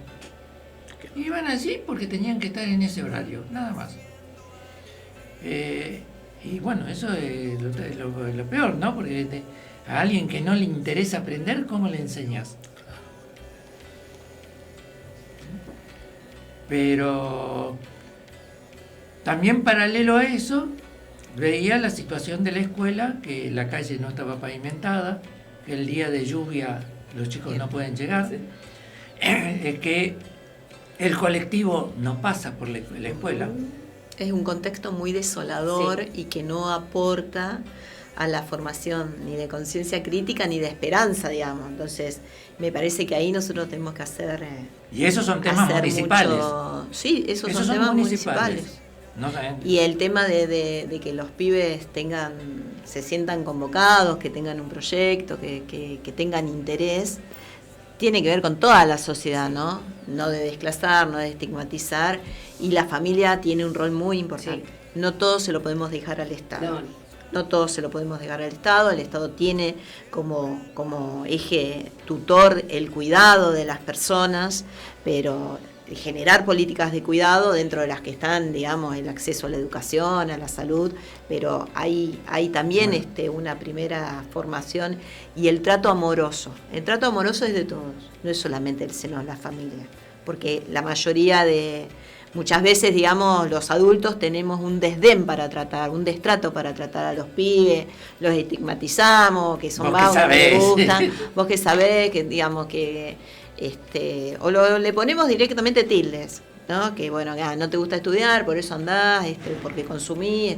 Iban así porque tenían que estar en ese horario, nada más. Y bueno, eso es lo peor, ¿no? Porque a alguien que no le interesa aprender, ¿cómo le enseñas? Pero también paralelo a eso, veía la situación de la escuela, que la calle no estaba pavimentada, que el día de lluvia los chicos no pueden llegar, que el colectivo no pasa por la escuela. Es un contexto muy desolador y que no aporta a la formación ni de conciencia crítica ni de esperanza, digamos. Entonces, me parece que ahí nosotros tenemos que hacer... y esos son temas municipales. Sí, esos son temas municipales. No, y el tema de que los pibes se sientan convocados, que tengan un proyecto, que tengan interés, tiene que ver con toda la sociedad, ¿no? No de desclasar, no de estigmatizar, y la familia tiene un rol muy importante. Sí. No todo se lo podemos dejar al Estado. No todo se lo podemos dejar al Estado. El Estado tiene como eje tutor el cuidado de las personas, pero generar políticas de cuidado dentro de las que están, digamos, el acceso a la educación, a la salud, pero hay también una primera formación y el trato amoroso. El trato amoroso es de todos, no es solamente el seno de la familia, porque la mayoría muchas veces, digamos, los adultos tenemos un desdén para tratar, un destrato para tratar a los pibes, los estigmatizamos, que son vagos, que les gustan, vos que sabés, que digamos que o le ponemos directamente tildes, ¿no? Que bueno, no te gusta estudiar, por eso andás, porque consumís,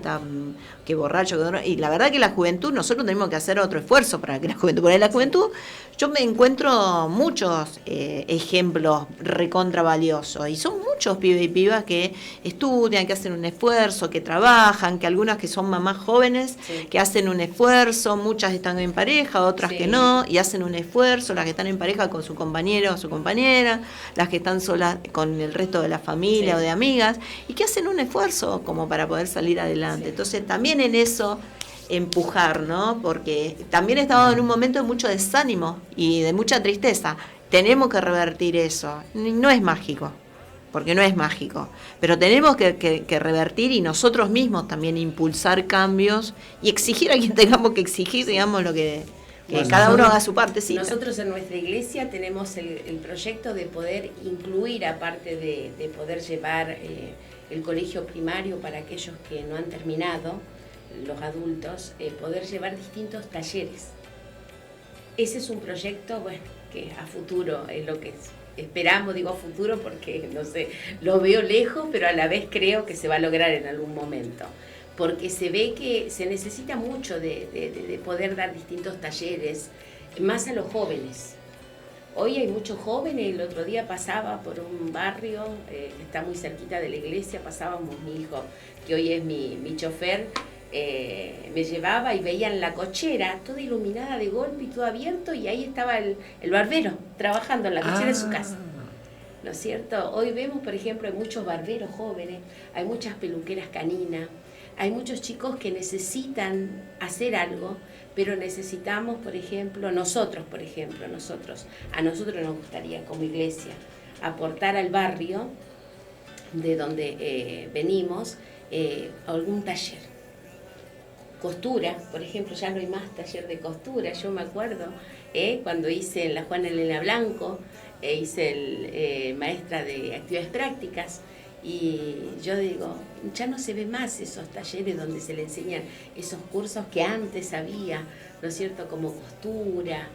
que borracho, y la verdad que la juventud, nosotros tenemos que hacer otro esfuerzo para que la juventud, porque en la juventud yo me encuentro muchos ejemplos recontra valiosos, y son muchos pibes y pibas que estudian, que hacen un esfuerzo, que trabajan, que algunas que son mamás jóvenes, que hacen un esfuerzo, muchas están en pareja, otras que no, y hacen un esfuerzo, las que están en pareja con su compañero o su compañera, las que están solas con el resto de la familia o de amigas, y que hacen un esfuerzo como para poder salir adelante. Entonces también en eso empujar, ¿no? Porque también estamos en un momento de mucho desánimo y de mucha tristeza. Tenemos que revertir eso. No es mágico, porque no es mágico, pero tenemos que revertir y nosotros mismos también impulsar cambios y exigir a quien tengamos que exigir, digamos, lo que cada uno haga su parte. Sí. Nosotros en nuestra iglesia tenemos el proyecto de poder incluir, aparte de poder llevar el colegio primario para aquellos que no han terminado, los adultos, poder llevar distintos talleres. Ese es un proyecto, bueno, que a futuro es lo que esperamos, digo a futuro porque, no sé, lo veo lejos, pero a la vez creo que se va a lograr en algún momento. Porque se ve que se necesita mucho de poder dar distintos talleres, más a los jóvenes. Hoy hay muchos jóvenes, el otro día pasaba por un barrio que está muy cerquita de la iglesia, pasábamos mi hijo, que hoy es mi chofer, me llevaba y veían la cochera toda iluminada de golpe y todo abierto, y ahí estaba el barbero trabajando en la cochera de su casa. ¿No es cierto? Hoy vemos, por ejemplo, hay muchos barberos jóvenes, hay muchas peluqueras caninas, hay muchos chicos que necesitan hacer algo, pero necesitamos, por ejemplo, a nosotros nos gustaría como iglesia aportar al barrio de donde venimos algún taller. Costura, por ejemplo, ya no hay más taller de costura. Yo me acuerdo cuando hice en la Juana Elena Blanco, hice maestra de actividades prácticas, y yo digo, ya no se ve más esos talleres donde se le enseñan esos cursos que antes había, ¿no es cierto?, como costura,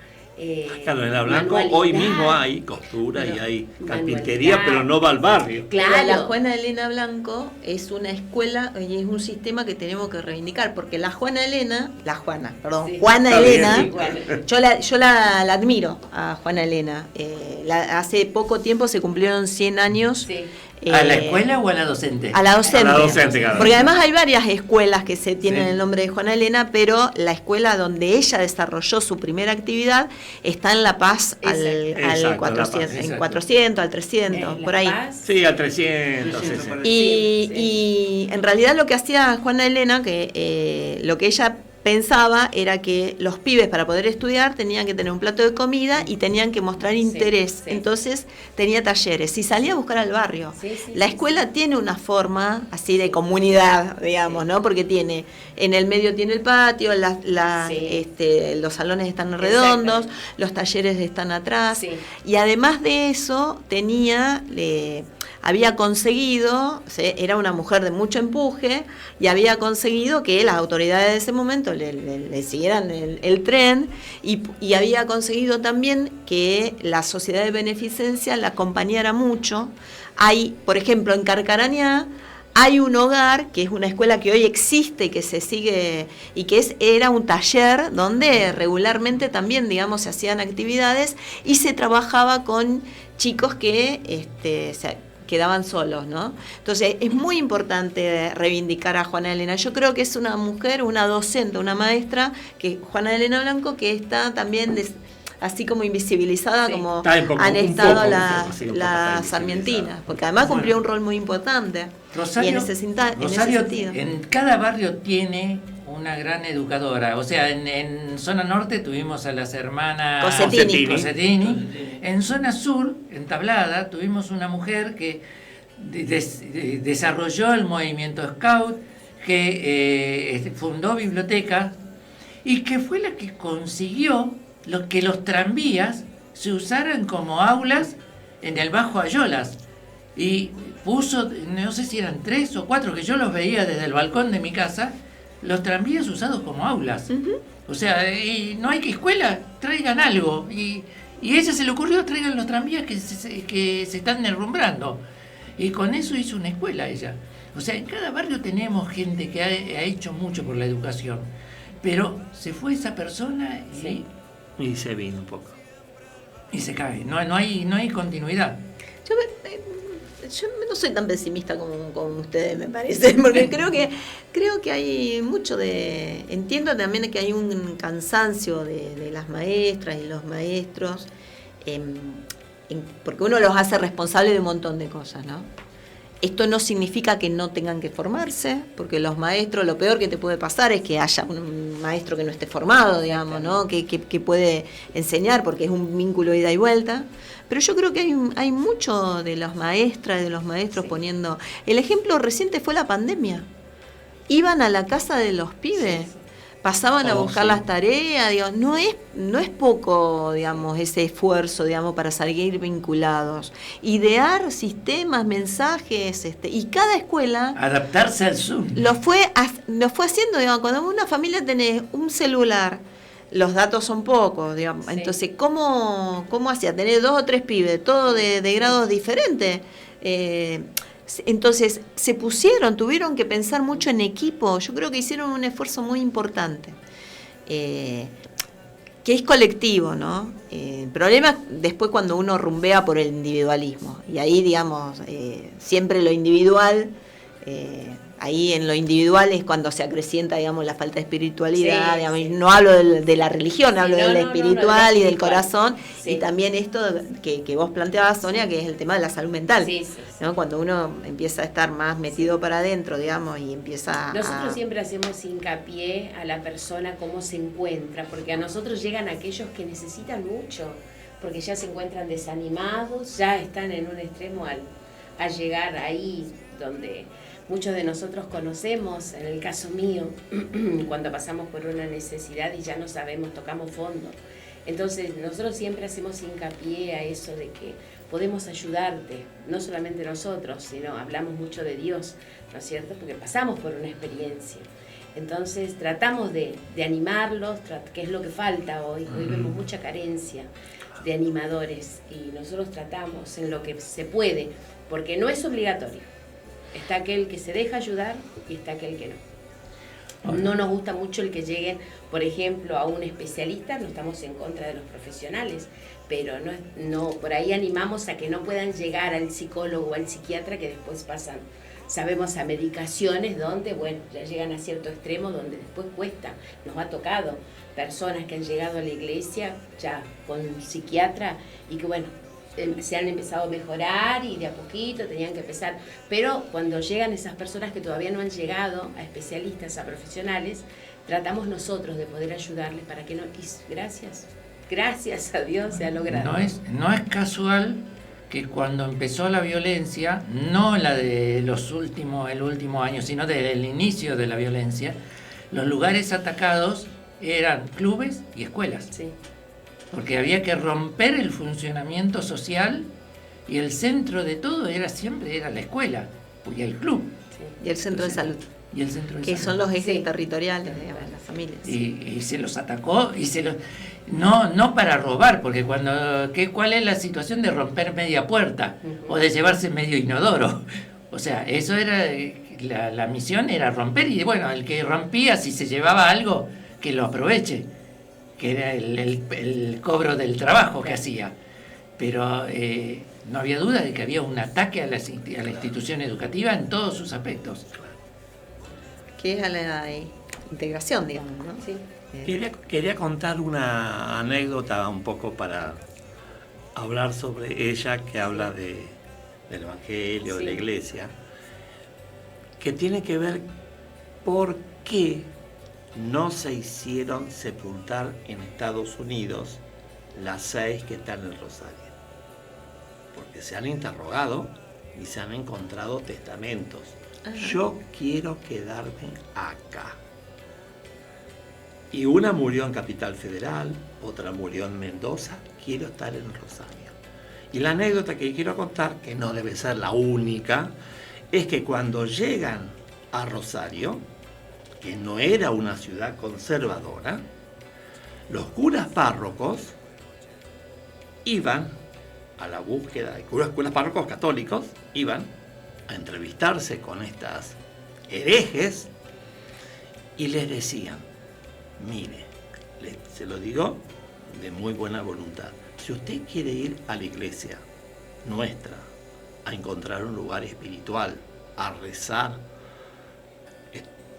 Claro, en Elena Blanco hoy mismo hay costura y hay carpintería, pero no va al barrio. Claro, la Juana Elena Blanco es una escuela y es un sistema que tenemos que reivindicar, porque Juana Elena, yo la admiro a Juana Elena. Hace poco tiempo se cumplieron 100 años. Sí. ¿A la escuela o a la docente? A la docente. A la docente, claro. Porque además hay varias escuelas que se tienen el nombre de Juana Elena, pero la escuela donde ella desarrolló su primera actividad está en La Paz al 400, al 300, por ahí. Paz. Sí, al 300. Y en realidad lo que hacía Juana Elena, que lo que ella pensaba era que los pibes para poder estudiar tenían que tener un plato de comida y tenían que mostrar interés. Sí. Entonces tenía talleres y salía a buscar al barrio. La escuela tiene una forma así de comunidad, digamos, ¿no? Porque tiene, en el medio tiene el patio, los salones están redondos, los talleres están atrás. Sí. Y además de eso había conseguido, era una mujer de mucho empuje, y había conseguido que las autoridades de ese momento le siguieran el tren, y había conseguido también que la sociedad de beneficencia la acompañara mucho. Hay, por ejemplo, en Carcarañá, hay un hogar, que es una escuela que hoy existe y que se sigue, y que era un taller donde regularmente también, digamos, se hacían actividades y se trabajaba con chicos que quedaban solos, ¿no? Entonces es muy importante reivindicar a Juana Elena. Yo creo que es una mujer, una docente, una maestra, que Juana Elena Blanco, que está también así como invisibilizada, como han estado las sarmientinas, porque además cumplió un rol muy importante. Rosario, y en ese sentido. En cada barrio tiene una gran educadora. O sea, en zona norte tuvimos a las hermanas Cosetini. En zona sur, en Tablada, tuvimos una mujer que desarrolló el movimiento Scout, que fundó biblioteca y que fue la que consiguió que los tranvías se usaran como aulas en el Bajo Ayolas. Y puso, no sé si eran 3 o 4, que yo los veía desde el balcón de mi casa, los tranvías usados como aulas. O sea, y no hay que escuela, traigan algo. Y a ella se le ocurrió, traigan los tranvías que se están derrumbrando. Y con eso hizo una escuela ella. O sea, en cada barrio tenemos gente que ha hecho mucho por la educación. Pero se fue esa persona y se vino un poco. Y se cae. No hay continuidad. Yo no soy tan pesimista como ustedes, me parece, porque creo que hay mucho entiendo también que hay un cansancio de las maestras y los maestros, porque uno los hace responsables de un montón de cosas, ¿no? Esto no significa que no tengan que formarse, porque los maestros, lo peor que te puede pasar es que haya un maestro que no esté formado, digamos, ¿no? Que puede enseñar, porque es un vínculo ida y vuelta. Pero yo creo que hay mucho de las maestras y de los maestros poniendo... El ejemplo reciente fue la pandemia. Iban a la casa de los pibes, pasaban a buscar las tareas, digo, no es poco, digamos, ese esfuerzo, digamos, para seguir vinculados. Idear sistemas, mensajes, y cada escuela... Adaptarse al Zoom. Lo fue haciendo, digamos, cuando una familia tenés un celular, los datos son pocos, digamos. Sí. Entonces, ¿cómo hacía? Tener 2 o 3 pibes, todos de grados diferentes. Entonces, tuvieron que pensar mucho en equipo. Yo creo que hicieron un esfuerzo muy importante, que es colectivo, ¿no? El problema es después cuando uno rumbea por el individualismo. Y ahí, digamos, siempre lo individual... ahí en lo individual es cuando se acrecienta, digamos, la falta de espiritualidad, digamos, no hablo de la religión, hablo de la espiritual y del corazón, y también esto que vos planteabas, Sonia, que es el tema de la salud mental, ¿no? Cuando uno empieza a estar más metido para adentro, digamos, y empieza Nosotros siempre hacemos hincapié a la persona cómo se encuentra, porque a nosotros llegan aquellos que necesitan mucho, porque ya se encuentran desanimados, ya están en un extremo a llegar ahí donde... Muchos de nosotros conocemos, en el caso mío, cuando pasamos por una necesidad y ya no sabemos, tocamos fondo. Entonces, nosotros siempre hacemos hincapié a eso de que podemos ayudarte, no solamente nosotros, sino hablamos mucho de Dios, ¿no es cierto? Porque pasamos por una experiencia. Entonces tratamos de animarlos, que es lo que falta hoy. Hoy vemos mucha carencia de animadores y nosotros tratamos en lo que se puede, porque no es obligatorio. Está aquel que se deja ayudar y está aquel que no. No nos gusta mucho el que lleguen, por ejemplo, a un especialista, no estamos en contra de los profesionales, pero no por ahí animamos a que no puedan llegar al psicólogo o al psiquiatra, que después pasan, sabemos, a medicaciones donde, bueno, ya llegan a cierto extremo donde después cuesta. Nos ha tocado personas que han llegado a la iglesia ya con un psiquiatra y que, bueno, se han empezado a mejorar y de a poquito tenían que empezar. Pero cuando llegan esas personas que todavía no han llegado a especialistas, a profesionales, tratamos nosotros de poder ayudarles para que no... Y gracias a Dios se ha logrado. No es casual que cuando empezó la violencia, no la de el último año, sino desde el inicio de la violencia, los lugares atacados eran clubes y escuelas. Sí. Porque había que romper el funcionamiento social y el centro de todo siempre era la escuela y el club. Sí. Y el centro de salud. Y el centro de que salud. Son los ejes territoriales de las familias. Y se los atacó y no para robar, porque ¿cuál es la situación de romper media puerta o de llevarse medio inodoro? O sea, eso era la misión, era romper, y bueno, el que rompía, si se llevaba algo, que lo aproveche, que era el cobro del trabajo que hacía. Pero no había duda de que había un ataque a la institución educativa en todos sus aspectos. Que es a la integración, digamos, ¿no? Sí. Quería contar una anécdota un poco para hablar sobre ella, que habla del Evangelio, de la Iglesia, que tiene que ver por qué no se hicieron sepultar en Estados Unidos las 6 que están en el Rosario. Porque se han interrogado y se han encontrado testamentos. Ajá. Yo quiero quedarme acá. Y una murió en Capital Federal, otra murió en Mendoza, quiero estar en Rosario. Y la anécdota que quiero contar, que no debe ser la única, es que cuando llegan a Rosario, que no era una ciudad conservadora, los curas párrocos iban a la búsqueda de curas párrocos católicos, iban a entrevistarse con estas herejes y les decían: mire, se lo digo de muy buena voluntad, si usted quiere ir a la iglesia nuestra, a encontrar un lugar espiritual, a rezar,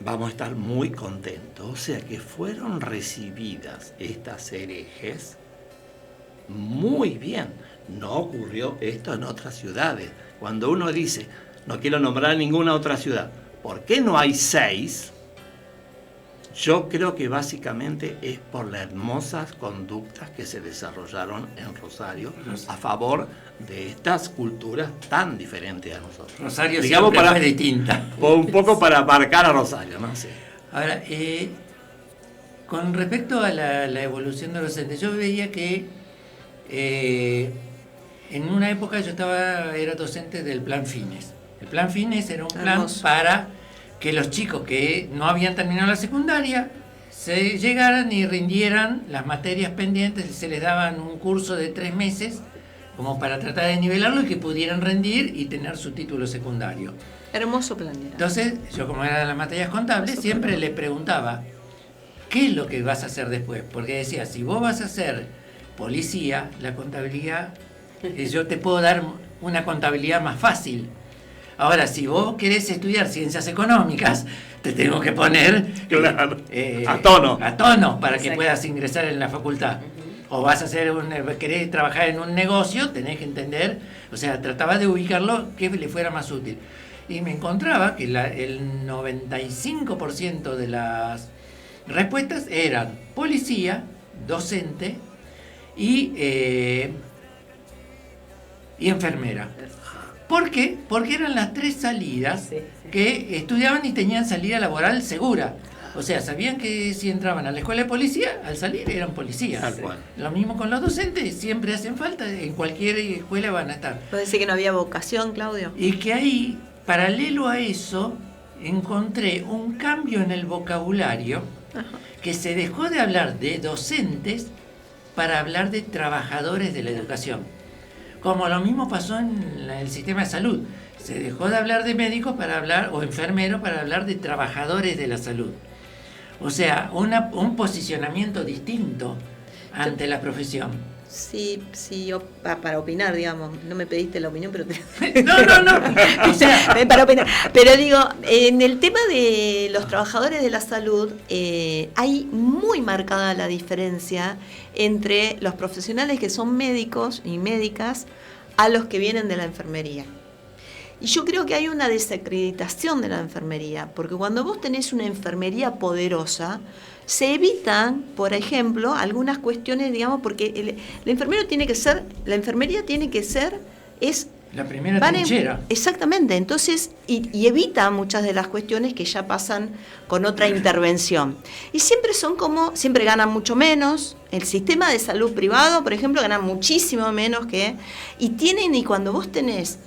vamos a estar muy contentos. O sea que fueron recibidas estas herejes muy bien. No ocurrió esto en otras ciudades. Cuando uno dice, no quiero nombrar ninguna otra ciudad, ¿por qué no hay 6? Yo creo que básicamente es por las hermosas conductas que se desarrollaron en Rosario a favor de estas culturas tan diferentes a nosotros. Rosario digamos siempre fue distinta. Un poco para marcar a Rosario, ¿no? Sí. Ahora, con respecto a la evolución de los docentes, yo veía que en una época yo era docente del Plan Fines. El Plan Fines era un plan para que los chicos que no habían terminado la secundaria se llegaran y rindieran las materias pendientes, y se les daban un curso de 3 meses como para tratar de nivelarlo y que pudieran rendir y tener su título secundario. Hermoso plan. Entonces, yo como era de las materias contables, siempre le preguntaba, ¿qué es lo que vas a hacer después? Porque decía, si vos vas a ser policía, la contabilidad, yo te puedo dar una contabilidad más fácil. Ahora, si vos querés estudiar ciencias económicas, te tengo que poner claro, a tono para que puedas ingresar en la facultad. O vas a querés trabajar en un negocio, tenés que entender, o sea, trataba de ubicarlo que le fuera más útil. Y me encontraba que el 95% de las respuestas eran policía, docente y enfermera. ¿Por qué? Porque eran las 3 salidas que estudiaban y tenían salida laboral segura. O sea, sabían que si entraban a la escuela de policía, al salir eran policías. Lo mismo con los docentes, siempre hacen falta, en cualquier escuela van a estar. ¿Puede decir que no había vocación, Claudio? Y que ahí, paralelo a eso, encontré un cambio en el vocabulario, que se dejó de hablar de docentes para hablar de trabajadores de la educación. Como lo mismo pasó en el sistema de salud. Se dejó de hablar de médicos para hablar, o enfermeros, para hablar de trabajadores de la salud. O sea, un posicionamiento distinto ante la profesión. Sí, para opinar, digamos. No me pediste la opinión, pero No. O sea, para opinar. Pero digo, en el tema de los trabajadores de la salud, hay muy marcada la diferencia entre los profesionales que son médicos y médicas a los que vienen de la enfermería. Y yo creo que hay una desacreditación de la enfermería, porque cuando vos tenés una enfermería poderosa, se evitan, por ejemplo, algunas cuestiones, digamos, porque la enfermería tiene que ser, es la primera trinchera. Exactamente, entonces, y evita muchas de las cuestiones que ya pasan con otra intervención. Y siempre ganan mucho menos. El sistema de salud privado, por ejemplo, gana muchísimo menos y cuando vos tenés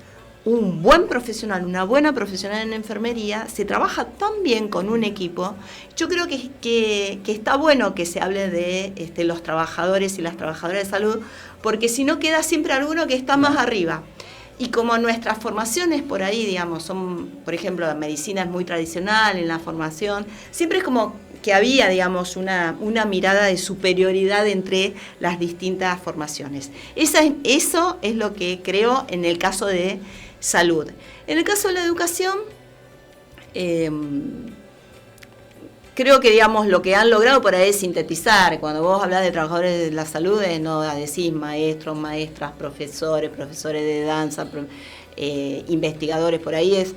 un buen profesional, una buena profesional en enfermería, se trabaja tan bien con un equipo. Yo creo que está bueno que se hable de los trabajadores y las trabajadoras de salud, porque si no queda siempre alguno que está más arriba. Y como nuestras formaciones por ahí, digamos, son, por ejemplo, la medicina es muy tradicional en la formación, siempre es como que había, digamos, una mirada de superioridad entre las distintas formaciones. Eso es lo que creo en el caso de salud. En el caso de la educación, creo que, digamos, lo que han logrado por ahí es sintetizar. Cuando vos hablas de trabajadores de la salud, no decís maestros, maestras, profesores de danza, investigadores, por ahí es.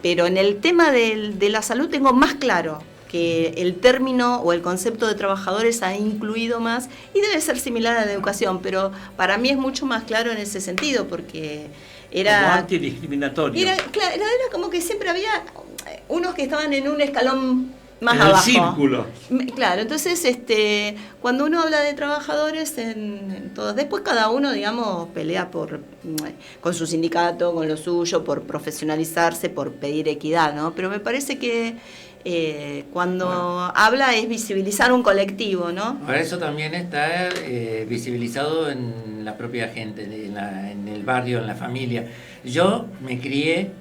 Pero en el tema de la salud tengo más claro que el término o el concepto de trabajadores ha incluido más y debe ser similar a la educación, pero para mí es mucho más claro en ese sentido, porque era como antidiscriminatorio. Era como que siempre había unos que estaban en un escalón más en abajo. El círculo. Claro, entonces cuando uno habla de trabajadores, después cada uno, digamos, pelea con su sindicato, con lo suyo, por profesionalizarse, por pedir equidad, ¿no? Pero me parece que cuando habla es visibilizar un colectivo, ¿no? Para eso también está visibilizado en la propia gente, en el barrio, en la familia. Yo me crié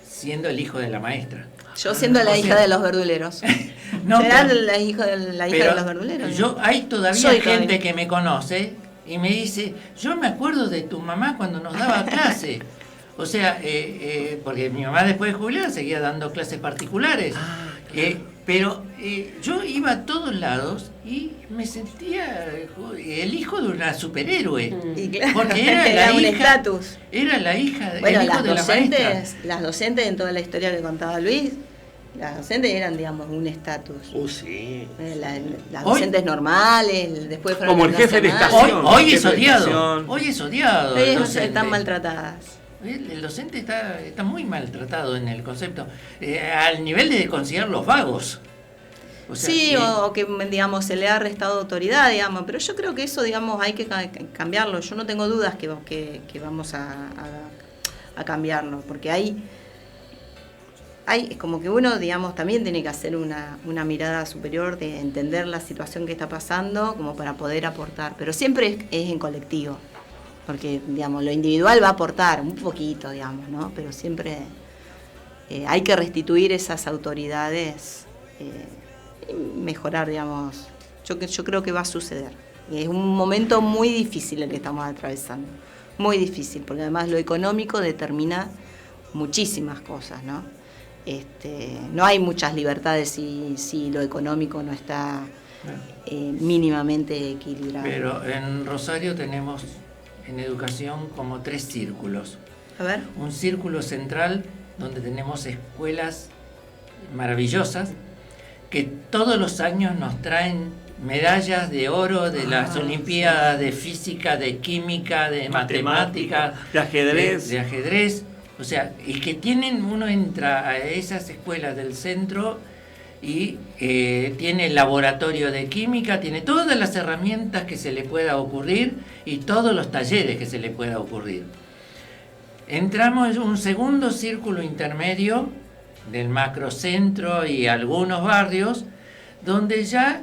siendo el hijo de la maestra. Yo siendo la hija de los verduleros. No, ¿Será la hija de los verduleros? ¿No? Hay todavía gente que me conoce y me dice, yo me acuerdo de tu mamá cuando nos daba clase. O sea, porque mi mamá después de jubilar seguía dando clases particulares. Pero yo iba a todos lados y me sentía el hijo de una superhéroe. Porque era un hija, estatus. Era la hija de las docentes en toda la historia que contaba Luis, las docentes eran, digamos, un estatus. Sí. Las docentes normales, después fueron como el jefe de estación. Hoy es odiado. Hoy es odiado. Ellos están maltratadas. El docente está muy maltratado en el concepto, al nivel de considerarlos vagos. O sea, o que, digamos, se le ha restado autoridad, digamos, pero yo creo que eso, digamos, hay que cambiarlo. Yo no tengo dudas que vamos a cambiarlo, porque hay como que uno, digamos, también tiene que hacer una mirada superior de entender la situación que está pasando como para poder aportar, pero siempre es en colectivo. Porque, digamos, lo individual va a aportar un poquito, digamos, ¿no? Pero siempre hay que restituir esas autoridades y mejorar, digamos. Yo creo que va a suceder. Y es un momento muy difícil el que estamos atravesando. Muy difícil, porque además lo económico determina muchísimas cosas, ¿no? No hay muchas libertades si lo económico no está mínimamente equilibrado. Pero en Rosario tenemos en educación como 3 círculos. A ver. Un círculo central donde tenemos escuelas maravillosas que todos los años nos traen medallas de oro de las Olimpiadas de Física, de Química, de Matemáticas, de ajedrez. De ajedrez. O sea, y que uno entra a esas escuelas del centro y tiene el laboratorio de química, tiene todas las herramientas que se le pueda ocurrir y todos los talleres que se le pueda ocurrir. Entramos en un segundo círculo intermedio del macrocentro y algunos barrios donde ya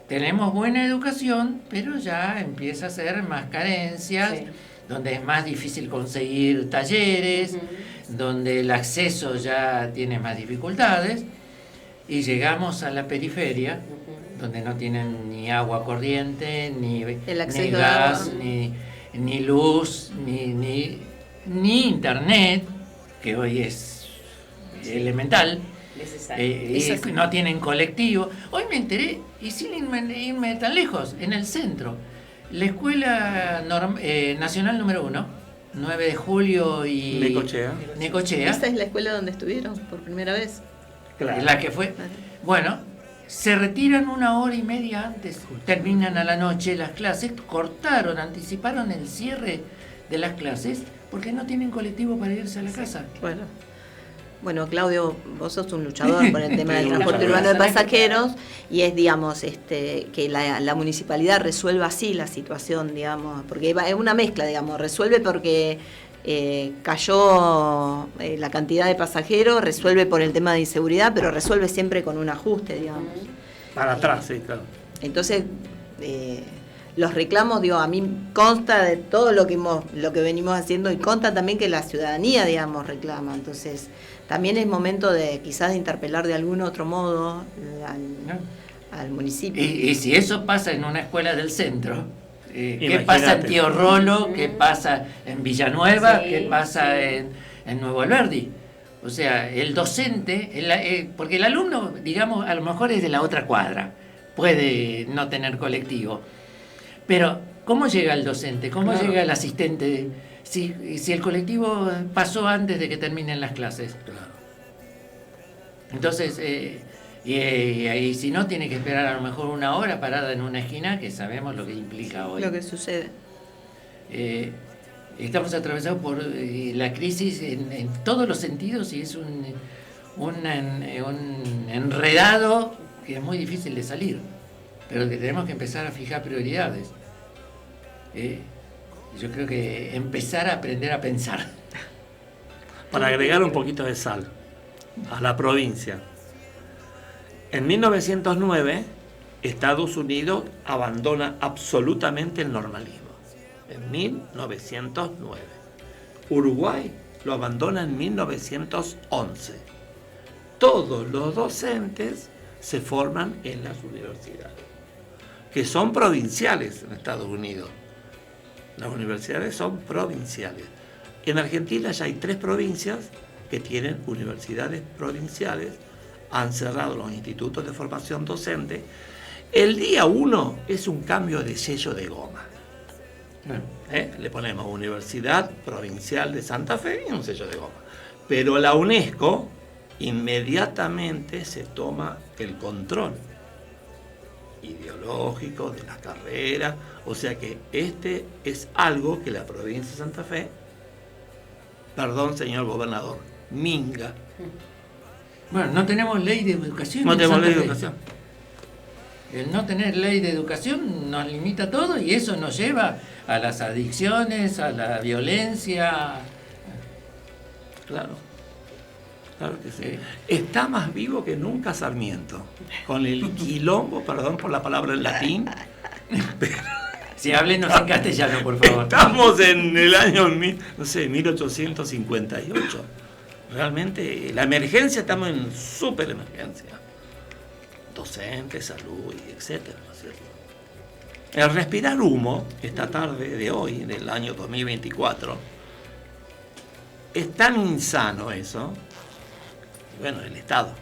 tenemos buena educación, pero ya empieza a ser más carencias, Sí. donde es más difícil conseguir talleres, donde el acceso ya tiene más dificultades, y llegamos a la periferia, donde no tienen ni agua corriente, ni acceso ni a gas, agua. ni luz, ni internet, que hoy es elemental. Necesario. Y no tienen colectivo. Hoy me enteré, y sin irme tan lejos, en el centro, la Escuela Nacional número 1, 9 de julio y Necochea, ¿Esa es la escuela donde estuvieron por primera vez? la que fue. Bueno, se retiran 1 hora y media antes, terminan a la noche las clases, anticiparon el cierre de las clases porque no tienen colectivo para irse a la casa. Bueno, Claudio, vos sos un luchador por el tema del transporte urbano de pasajeros y es, digamos, que la municipalidad resuelva así la situación, digamos, porque es una mezcla, digamos, resuelve porque cayó la cantidad de pasajeros, resuelve por el tema de inseguridad, pero resuelve siempre con un ajuste, digamos. Para atrás, sí, claro. Entonces, los reclamos, digo, a mí consta de todo lo que venimos haciendo y consta también que la ciudadanía, digamos, reclama. Entonces, también es momento de quizás de interpelar de algún otro modo al municipio. Y si eso pasa en una escuela del centro, ¿qué Imagínate. pasa en Tío Rolo? ¿Qué pasa en Villanueva? Sí, ¿Qué pasa sí. en Nuevo Alberdi? O sea, el docente, porque el alumno, digamos, a lo mejor es de la otra cuadra, puede no tener colectivo. Pero, ¿cómo llega el docente? ¿Cómo llega el asistente? Si el colectivo pasó antes de que terminen las clases. Entonces, y si no, tiene que esperar a lo mejor 1 hora parada en una esquina, que sabemos lo que implica hoy. Lo que sucede. Estamos atravesados por la crisis en todos los sentidos y es un enredado que es muy difícil de salir, pero que tenemos que empezar a fijar prioridades. Yo creo que empezar a aprender a pensar. Para agregar un poquito de sal a la provincia. En 1909, Estados Unidos abandona absolutamente el normalismo. En 1909. Uruguay lo abandona en 1911. Todos los docentes se forman en las universidades, que son provinciales en Estados Unidos. Las universidades son provinciales. En Argentina ya hay 3 provincias que tienen universidades provinciales, han cerrado los institutos de formación docente. El día 1 es un cambio de sello de goma. Le ponemos Universidad Provincial de Santa Fe y un sello de goma. Pero la UNESCO inmediatamente se toma el control ideológico de las carreras, o sea que este es algo que la provincia de Santa Fe, perdón señor gobernador, minga. Bueno, no tenemos ley de educación. No en tenemos Santa ley de Fe. educación. El no tener ley de educación nos limita todo y eso nos lleva a las adicciones, a la violencia. Claro, claro que sí. Está más vivo que nunca Sarmiento, con el quilombo, perdón por la palabra en latín. Si háblenos en castellano, por favor. Estamos en el año 1858. Realmente, la emergencia, estamos en súper emergencia. Docentes, salud, etcétera, ¿no es cierto? El respirar humo, esta tarde de hoy, del año 2024, es tan insano eso. Bueno, el Estado.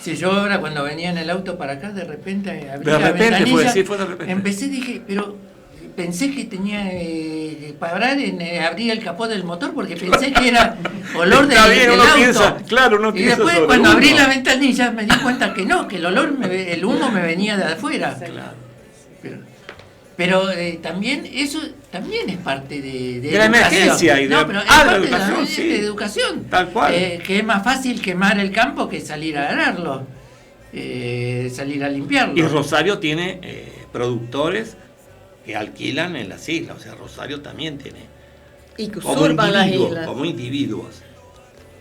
Si yo ahora cuando venía en el auto para acá, de repente abrí De la repente ventanilla, fue de repente. empecé, dije, pero pensé que tenía que parar en abrir el capó del motor porque pensé que era olor Está bien, del uno auto. piensa, claro, uno y piensa después sobre cuando uno. abrí la ventanilla me di cuenta que no, que el humo me venía de afuera. Claro. Pero también eso también es parte de la educación. emergencia y de no, pero es la parte educación, de sí. educación. Tal cual. Que es más fácil quemar el campo que salir a ararlo, salir a limpiarlo. Y Rosario tiene productores que alquilan en las islas, o sea, Rosario también tiene Y que como usurpan las individuos, islas. como individuos.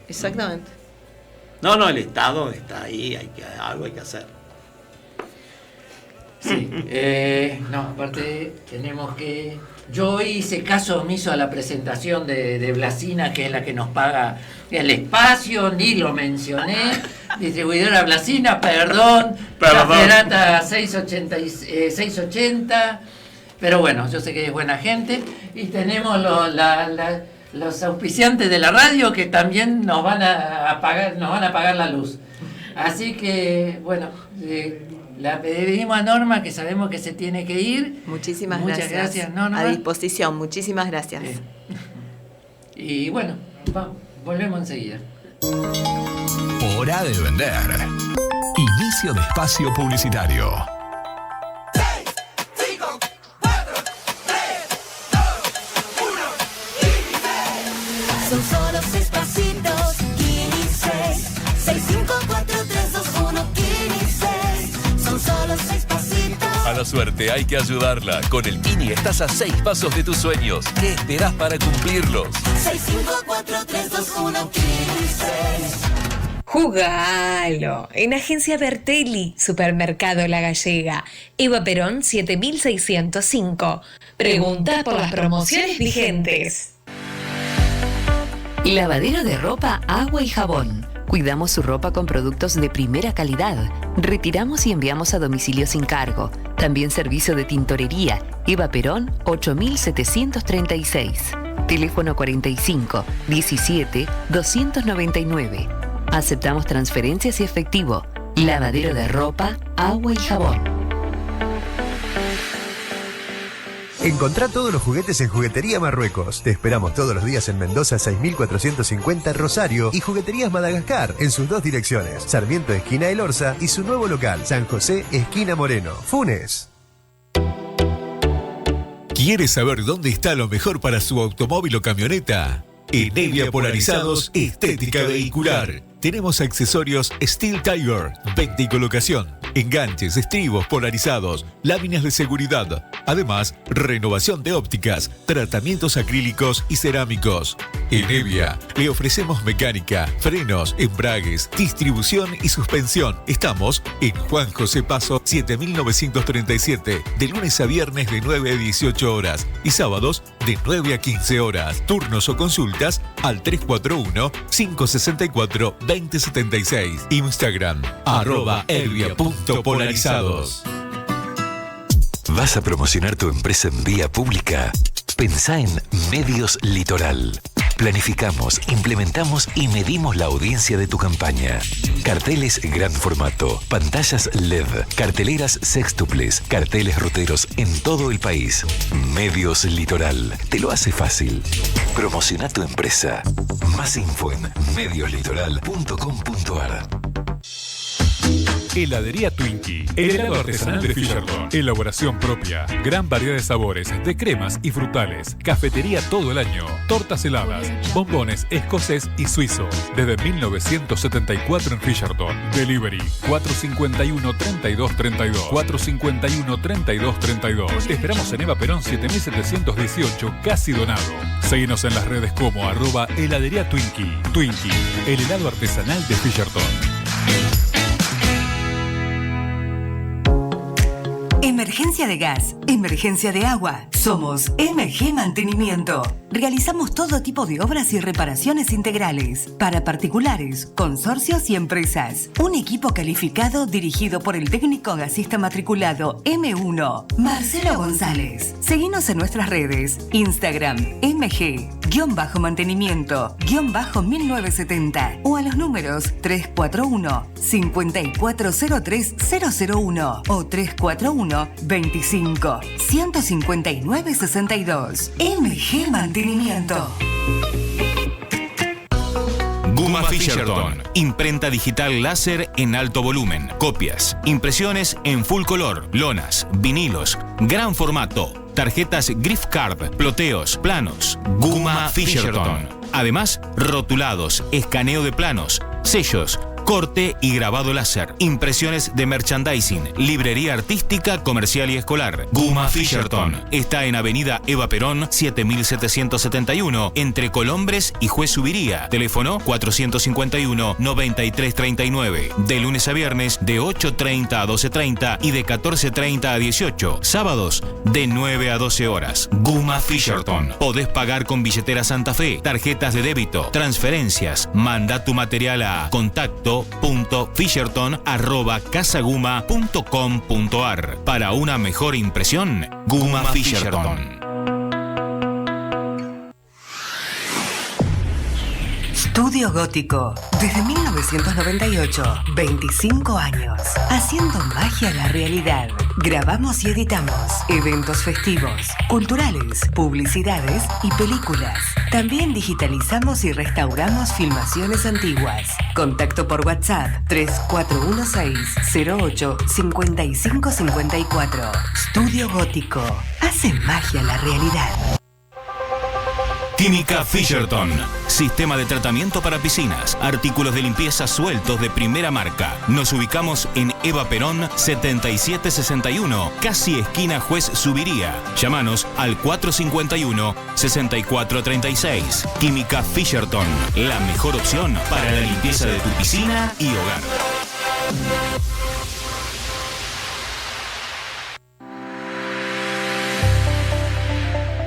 Exactamente. No, el Estado está ahí, algo hay que hacer. Sí, aparte tenemos que... Yo hice caso omiso a la presentación de Blasina, que es la que nos paga el espacio, ni lo mencioné. Distribuidora Blasina, perdón. Caferata 680, pero bueno, yo sé que es buena gente. Y tenemos los auspiciantes de la radio que también nos van a pagar la luz. Así que, bueno... La pedimos a Norma, que sabemos que se tiene que ir. Muchas gracias, Norma. A disposición, muchísimas gracias. Y bueno, volvemos enseguida. Hora de vender. Inicio de espacio publicitario. 6, 5, 4, 3, 2, 1, 16. Son solo 6 pasitos, 15. 6, 5, 4, 3, 2, 1, 15. Son solo 6 pasitos. A la suerte hay que ayudarla. Con el Mini estás a 6 pasos de tus sueños. ¿Qué esperás para cumplirlos? 6, 5, 4, 3, 2, 1, 15. Jugalo. En Agencia Bertelli, Supermercado La Gallega, Eva Perón 7605. Pregunta por las promociones vigentes. Lavadero de ropa, agua y jabón. Cuidamos su ropa con productos de primera calidad. Retiramos y enviamos a domicilio sin cargo. También servicio de tintorería. Eva Perón 8736. Teléfono 45 17 299. Aceptamos transferencias y efectivo. Lavadero de ropa, agua y jabón. Encontrá todos los juguetes en Juguetería Marruecos. Te esperamos todos los días en Mendoza 6450 Rosario y Jugueterías Madagascar en sus 2 direcciones. Sarmiento esquina El Orza y su nuevo local, San José esquina Moreno. Funes. ¿Quieres saber dónde está lo mejor para su automóvil o camioneta? En Nevia Polarizados Estética Vehicular. Tenemos accesorios Steel Tiger, venta y colocación, enganches, estribos polarizados, láminas de seguridad. Además, renovación de ópticas, tratamientos acrílicos y cerámicos. En Nevia le ofrecemos mecánica, frenos, embragues, distribución y suspensión. Estamos en Juan José Paso 7937, de lunes a viernes de 9 a 18 horas y sábados de 9 a 15 horas. Turnos o consultas al 341-564-2076. Instagram, @elvia.polarizados. ¿Vas a promocionar tu empresa en vía pública? Pensá en Medios Litoral. Planificamos, implementamos y medimos la audiencia de tu campaña. Carteles gran formato, pantallas LED, carteleras sextuples, carteles ruteros en todo el país. Medios Litoral. Te lo hace fácil. Promociona tu empresa. Más info en medioslitoral.com.ar. Heladería Twinkie, el helado artesanal de Fisherton. Elaboración propia, gran variedad de sabores, de cremas y frutales. Cafetería todo el año, tortas heladas, bombones escocés y suizo. Desde 1974 en Fisherton. Delivery 451-3232. 451-3232. Te esperamos en Eva Perón 7718, casi Donado. Seguinos en las redes como @heladería Twinkie. Twinkie, el helado artesanal de Fisherton. Emergencia de gas, emergencia de agua. Somos MG Mantenimiento. Realizamos todo tipo de obras y reparaciones integrales para particulares, consorcios y empresas. Un equipo calificado dirigido por el técnico gasista matriculado M1, Marcelo González. Seguinos en nuestras redes, Instagram, MG-mantenimiento-1970 o a los números 341-5403-001 o 341-25-159-62. MG Mantenimiento. Guma Fisherton, imprenta digital láser en alto volumen, copias, impresiones en full color, lonas, vinilos, gran formato, tarjetas gift card, ploteos, planos. Guma Fisherton. Además, rotulados, escaneo de planos, sellos, corte y grabado láser, impresiones de merchandising, librería artística, comercial y escolar. Guma Fisherton está en Avenida Eva Perón 7771 entre Colombres y Juez Subiría. Teléfono 451-9339. De lunes a viernes de 8:30 a 12:30 y de 14:30 a 18. Sábados de 9 a 12 horas. Guma Fisherton. Podés pagar con billetera Santa Fe, tarjetas de débito, transferencias. Manda tu material a contacto.fisherton@casaguma.com.ar. Para una mejor impresión, Guma Fisherton. Estudio Gótico. Desde 1998, 25 años. Haciendo magia a la realidad. Grabamos y editamos eventos festivos, culturales, publicidades y películas. También digitalizamos y restauramos filmaciones antiguas. Contacto por WhatsApp 3416-08-5554. Estudio Gótico. Hace magia a la realidad. Química Fisherton. Sistema de tratamiento para piscinas. Artículos de limpieza sueltos de primera marca. Nos ubicamos en Eva Perón 7761, casi esquina Juez Subiría. Llámanos al 451-6436. Química Fisherton. La mejor opción para la limpieza de tu piscina y hogar.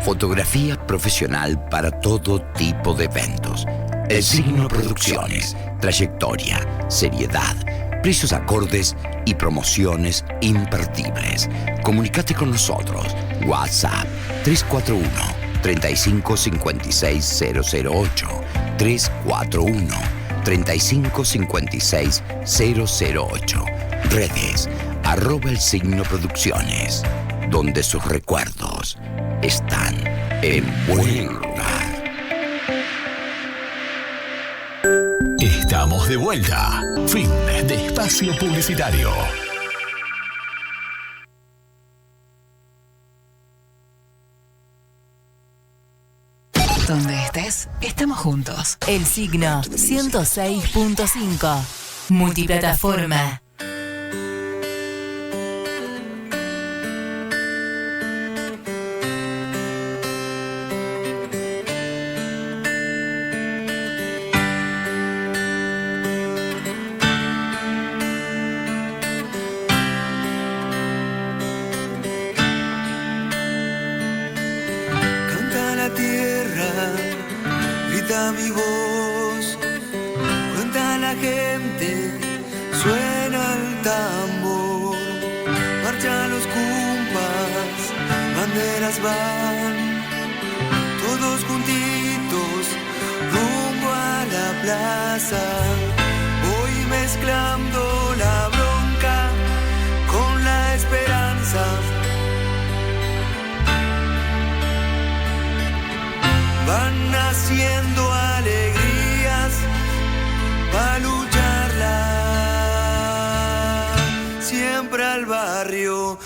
Fotografía profesional para todo tipo de eventos. El Signo Producciones. Trayectoria, seriedad, precios acordes y promociones imperdibles. Comunícate con nosotros. WhatsApp 341-3556-008. 341-3556-008. Redes @El Signo Producciones, donde sus recuerdos están en buen lugar. Estamos de vuelta. Fin de espacio publicitario. Donde estés, estamos juntos. El Signo 106.5. Multiplataforma. Mi voz, cuenta la gente, suena el tambor, marchan los cumpas, banderas van, todos juntitos, rumbo a la plaza, hoy mezclando la bronca con la esperanza. Van naciendo alegrías para lucharla. Siempre al barrio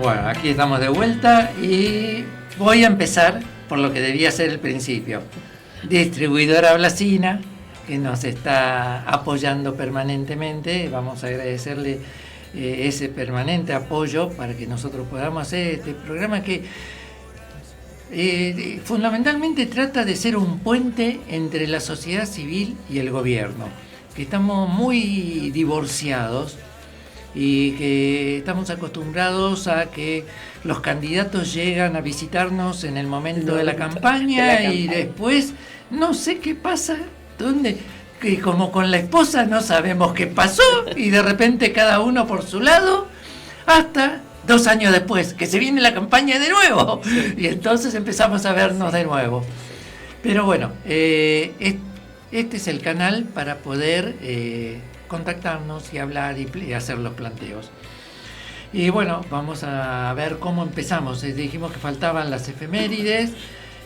Bueno, aquí estamos de vuelta y voy a empezar por lo que debía ser el principio. Distribuidora Blasina, que nos está apoyando permanentemente. Vamos a agradecerle ese permanente apoyo para que nosotros podamos hacer este programa que fundamentalmente trata de ser un puente entre la sociedad civil y el gobierno, que estamos muy divorciados y que estamos acostumbrados a que los candidatos llegan a visitarnos en el momento de la campaña y después no sé qué pasa. ¿Dónde? Que como con la esposa no sabemos qué pasó y de repente cada uno por su lado hasta 2 años después que se viene la campaña de nuevo y entonces empezamos a vernos de nuevo. Pero bueno, este es el canal para poder contactarnos y hablar y hacer los planteos. Y bueno, vamos a ver cómo empezamos. Dijimos que faltaban las efemérides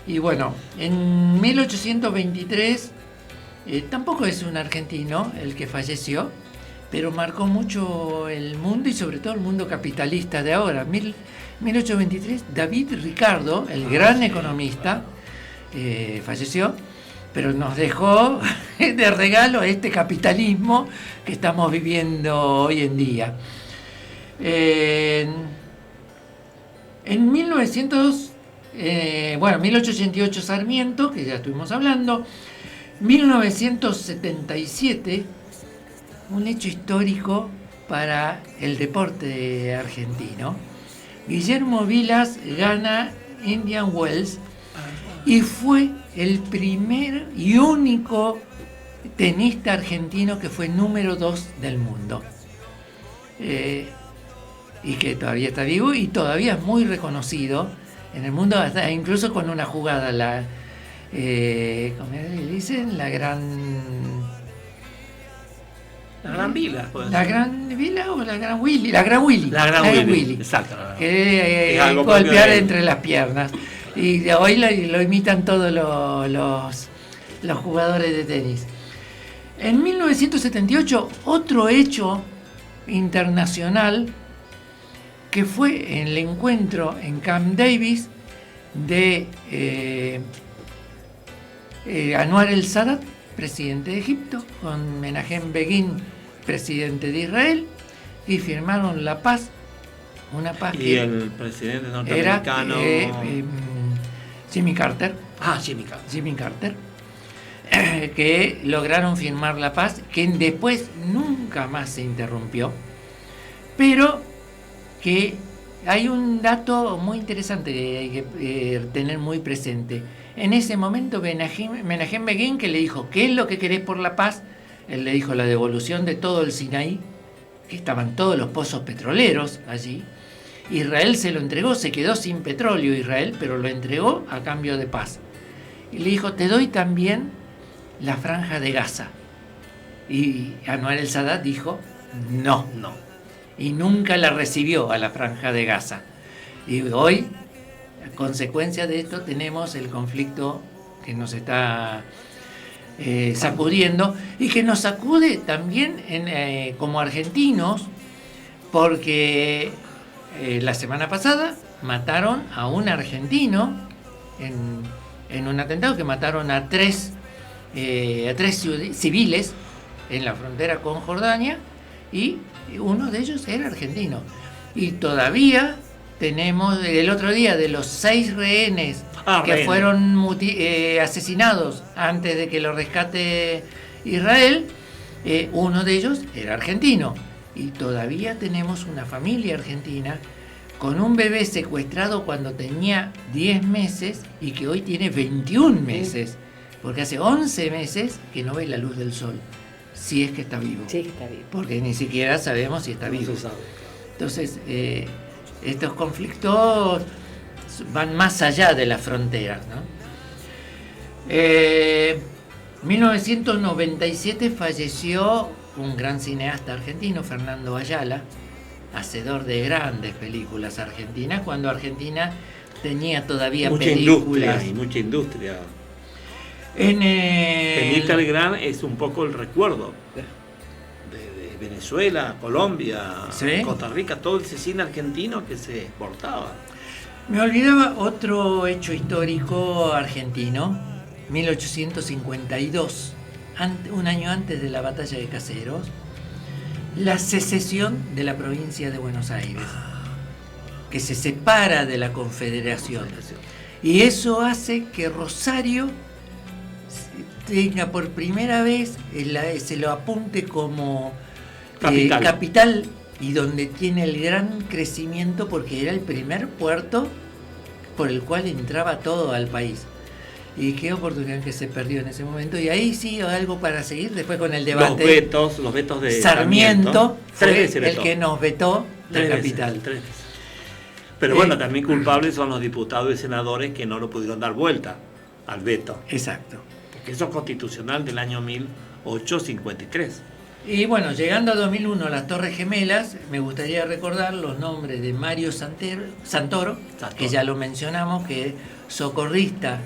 y bueno, en 1823 tampoco es un argentino el que falleció, pero marcó mucho el mundo y sobre todo el mundo capitalista de ahora. 1823, David Ricardo, el gran economista, falleció, pero nos dejó de regalo este capitalismo que estamos viviendo hoy en día. En 1888 Sarmiento, que ya estuvimos hablando. 1977, un hecho histórico para el deporte argentino. Guillermo Vilas gana Indian Wells y fue el primer y único tenista argentino que fue número 2 del mundo. Y que todavía está vivo y todavía es muy reconocido en el mundo, hasta incluso con una jugada, ¿cómo le dicen? La gran vila. ¿La gran vila o la gran Willy? La gran Willy. La gran Willy. Exacto. Que golpear entre las piernas. Y hoy lo imitan todos los jugadores de tenis. En 1978, otro hecho internacional que fue el encuentro en Camp Davis de Anwar el-Sadat, presidente de Egipto, con Menachem Begin, presidente de Israel, y firmaron la paz, una paz y el presidente norteamericano era Jimmy Carter. Jimmy Carter, que lograron firmar la paz, que después nunca más se interrumpió, pero que hay un dato muy interesante que hay que tener muy presente. En ese momento Menachem Begin, que le dijo, ¿qué es lo que querés por la paz? Él le dijo la devolución de todo el Sinaí, que estaban todos los pozos petroleros allí. Israel se lo entregó, se quedó sin petróleo Israel, pero lo entregó a cambio de paz. Y le dijo, te doy también la franja de Gaza. Y Anwar el-Sadat dijo, no. Y nunca la recibió a la franja de Gaza. Y hoy, a consecuencia de esto, tenemos el conflicto que nos está sacudiendo y que nos sacude también como argentinos, porque la semana pasada mataron a un argentino en un atentado que mataron a tres civiles en la frontera con Jordania, y uno de ellos era argentino. Y todavía tenemos, el otro día, de los 6 rehenes que fueron asesinados antes de que lo rescate Israel, uno de ellos era argentino. Y todavía tenemos una familia argentina con un bebé secuestrado cuando tenía 10 meses y que hoy tiene 21 meses, porque hace 11 meses que no ve la luz del sol. Si es que está vivo. Sí, está vivo. Porque ni siquiera sabemos si está vivo. No se sabe. Entonces, estos conflictos van más allá de las fronteras, ¿no? 1997 falleció un gran cineasta argentino, Fernando Ayala, hacedor de grandes películas argentinas, cuando Argentina tenía todavía mucha películas. Mucha industria. Tenista el Gran es un poco el recuerdo de Venezuela, Colombia, ¿sí? Costa Rica, todo ese cine argentino que se exportaba. Me olvidaba otro hecho histórico argentino, 1852, un año antes de la batalla de Caseros, la secesión de la provincia de Buenos Aires, que se separa de la Confederación. Y eso hace que Rosario tenga por primera vez, se lo apunte como capital, y donde tiene el gran crecimiento, porque era el primer puerto por el cual entraba todo al país. Y qué oportunidad que se perdió en ese momento. Y ahí sí, algo para seguir después con el debate. Los vetos de Sarmiento fue el que nos vetó la capital. Pero bueno, también culpables son los diputados y senadores que no lo pudieron dar vuelta al veto. Exacto. Porque eso es constitucional del año 1853. Y bueno, llegando a 2001, las Torres Gemelas, me gustaría recordar los nombres de Mario Santoro, que ya lo mencionamos, que es socorrista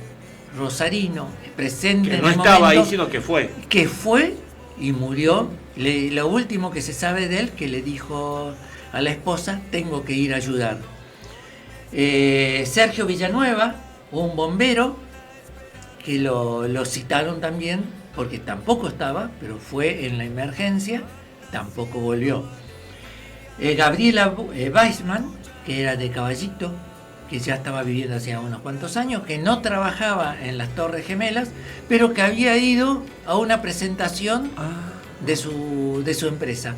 rosarino, presente que en no el estaba momento, ahí, sino que fue. Que fue y murió. Lo último que se sabe de él, que le dijo a la esposa, tengo que ir a ayudar. Sergio Villanueva, un bombero, que lo citaron también, porque tampoco estaba, pero fue en la emergencia, tampoco volvió. Gabriela Weissman, que era de Caballito, que ya estaba viviendo hacía unos cuantos años, que no trabajaba en las Torres Gemelas, pero que había ido a una presentación de su empresa.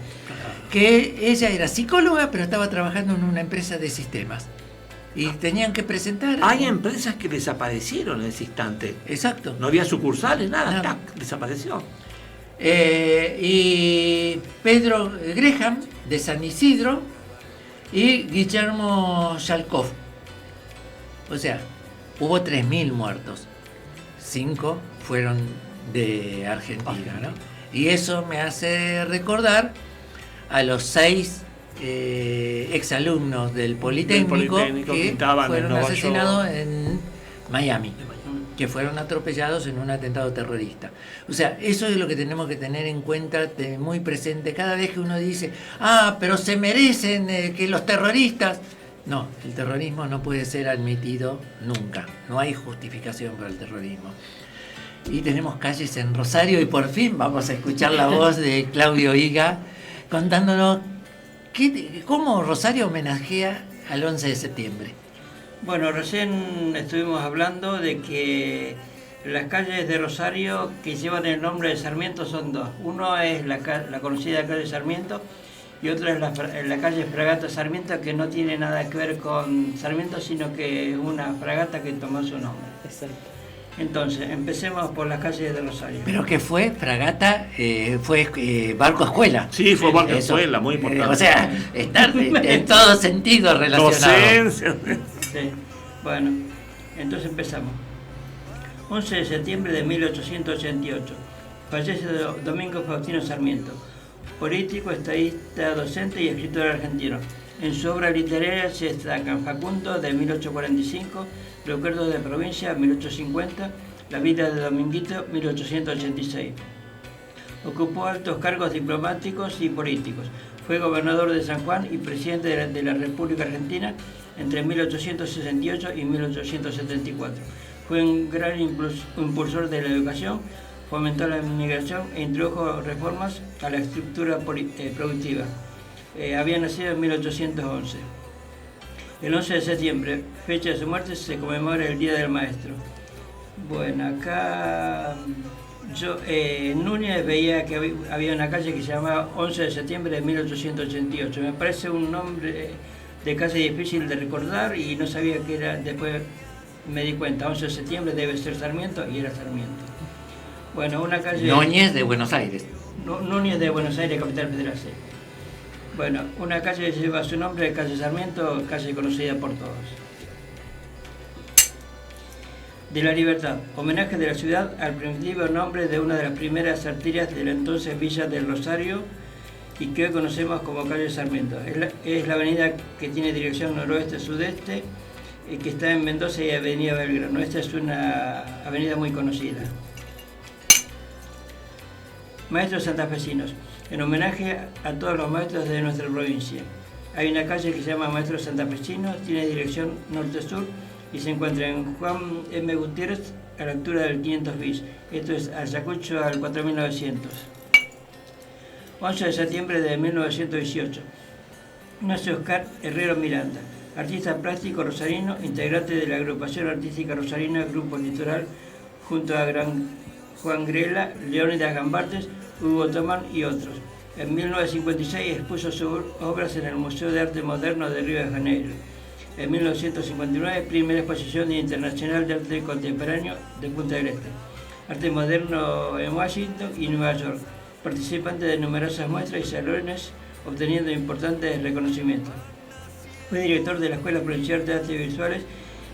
Que ella era psicóloga, pero estaba trabajando en una empresa de sistemas. Y tenían que presentar... Hay empresas que desaparecieron en ese instante. Exacto. No había sucursales, nada. ¡Tac! Desapareció. Y Pedro Graham, de San Isidro, y Guillermo Shalkov. O sea, hubo 3.000 muertos. 5 fueron de Argentina, ¿no? Y eso me hace recordar a los 6 exalumnos del Politécnico que fueron asesinados en Miami, que fueron atropellados en un atentado terrorista. O sea, eso es lo que tenemos que tener en cuenta, muy presente, cada vez que uno dice, pero se merecen que los terroristas... No, el terrorismo no puede ser admitido nunca, no hay justificación para el terrorismo. Y tenemos calles en Rosario y por fin vamos a escuchar la voz de Claudio Higa contándonos cómo Rosario homenajea al 11 de septiembre. Bueno, recién estuvimos hablando de que las calles de Rosario que llevan el nombre de Sarmiento son 2. Uno es la conocida calle Sarmiento y otra es la calle Fragata Sarmiento, que no tiene nada que ver con Sarmiento, sino que es una fragata que tomó su nombre. Exacto. Entonces, empecemos por las calles de Rosario. ¿Pero qué fue? Fragata, fue barco escuela. Sí, fue barco escuela, muy importante. O sea, estar en todo sentido relacionado. Sí. Bueno, entonces empezamos. 11 de septiembre de 1888. Fallece Domingo Faustino Sarmiento, político, estadista, docente y escritor argentino. En su obra literaria se destacan Facundo, de 1845, Recuerdos de Provincia, 1850, La vida de Dominguito, 1886. Ocupó altos cargos diplomáticos y políticos. Fue gobernador de San Juan y presidente de la República Argentina entre 1868 y 1874. Fue un gran impulsor de la educación, fomentó la inmigración e introdujo reformas a la estructura productiva. Había nacido en 1811. El 11 de septiembre, fecha de su muerte, se conmemora el Día del Maestro. Bueno, acá Núñez veía que había una calle que se llamaba 11 de septiembre de 1888. Me parece un nombre de calle difícil de recordar y no sabía que era. Después me di cuenta, 11 de septiembre debe ser Sarmiento, y era Sarmiento. Bueno, una calle... Núñez de Buenos Aires. Núñez de Buenos Aires, capital federal, sí. Bueno, una calle que lleva su nombre, calle Sarmiento, calle conocida por todos. De la Libertad, homenaje de la ciudad al primitivo nombre de una de las primeras arterias de la entonces Villa del Rosario y que hoy conocemos como calle Sarmiento. Es la avenida que tiene dirección noroeste-sudeste, que está en Mendoza y Avenida Belgrano. Esta es una avenida muy conocida. Maestros santafesinos, en homenaje a todos los maestros de nuestra provincia. Hay una calle que se llama Maestros Santafesinos, tiene dirección norte-sur y se encuentra en Juan M. Gutiérrez, a la altura del 500 bis. Esto es Ayacucho al 4900. 11 de septiembre de 1918. Nace Oscar Herrero Miranda, artista plástico rosarino, integrante de la agrupación artística rosarina Grupo Litoral, junto a Juan Grela, Leónidas Gambartes, Hugo Tomán y otros. En 1956 expuso sus obras en el Museo de Arte Moderno de Río de Janeiro. En 1959, primera exposición internacional de arte contemporáneo de Punta del Este. Arte moderno en Washington y Nueva York. Participante de numerosas muestras y salones, obteniendo importantes reconocimientos. Fue director de la Escuela Provincial de Artes Visuales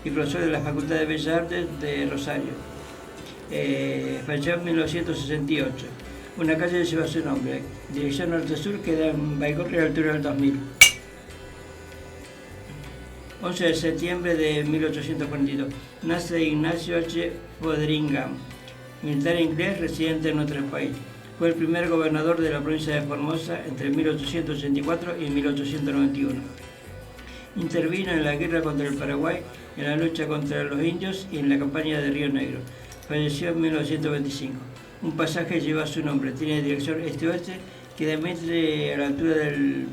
y profesor de la Facultad de Bellas Artes de Rosario. Falleció en 1968. Una calle lleva su nombre. Dirección norte-sur, queda en Baigorria, a la altura del 2000. 11 de septiembre de 1842. Nace Ignacio H. Fotheringham, militar inglés residente en nuestro país. Fue el primer gobernador de la provincia de Formosa entre 1884 y 1891. Intervino en la guerra contra el Paraguay, en la lucha contra los indios y en la campaña de Río Negro. Falleció en 1925. Un pasaje lleva su nombre, tiene dirección este-oeste, queda entre a la altura del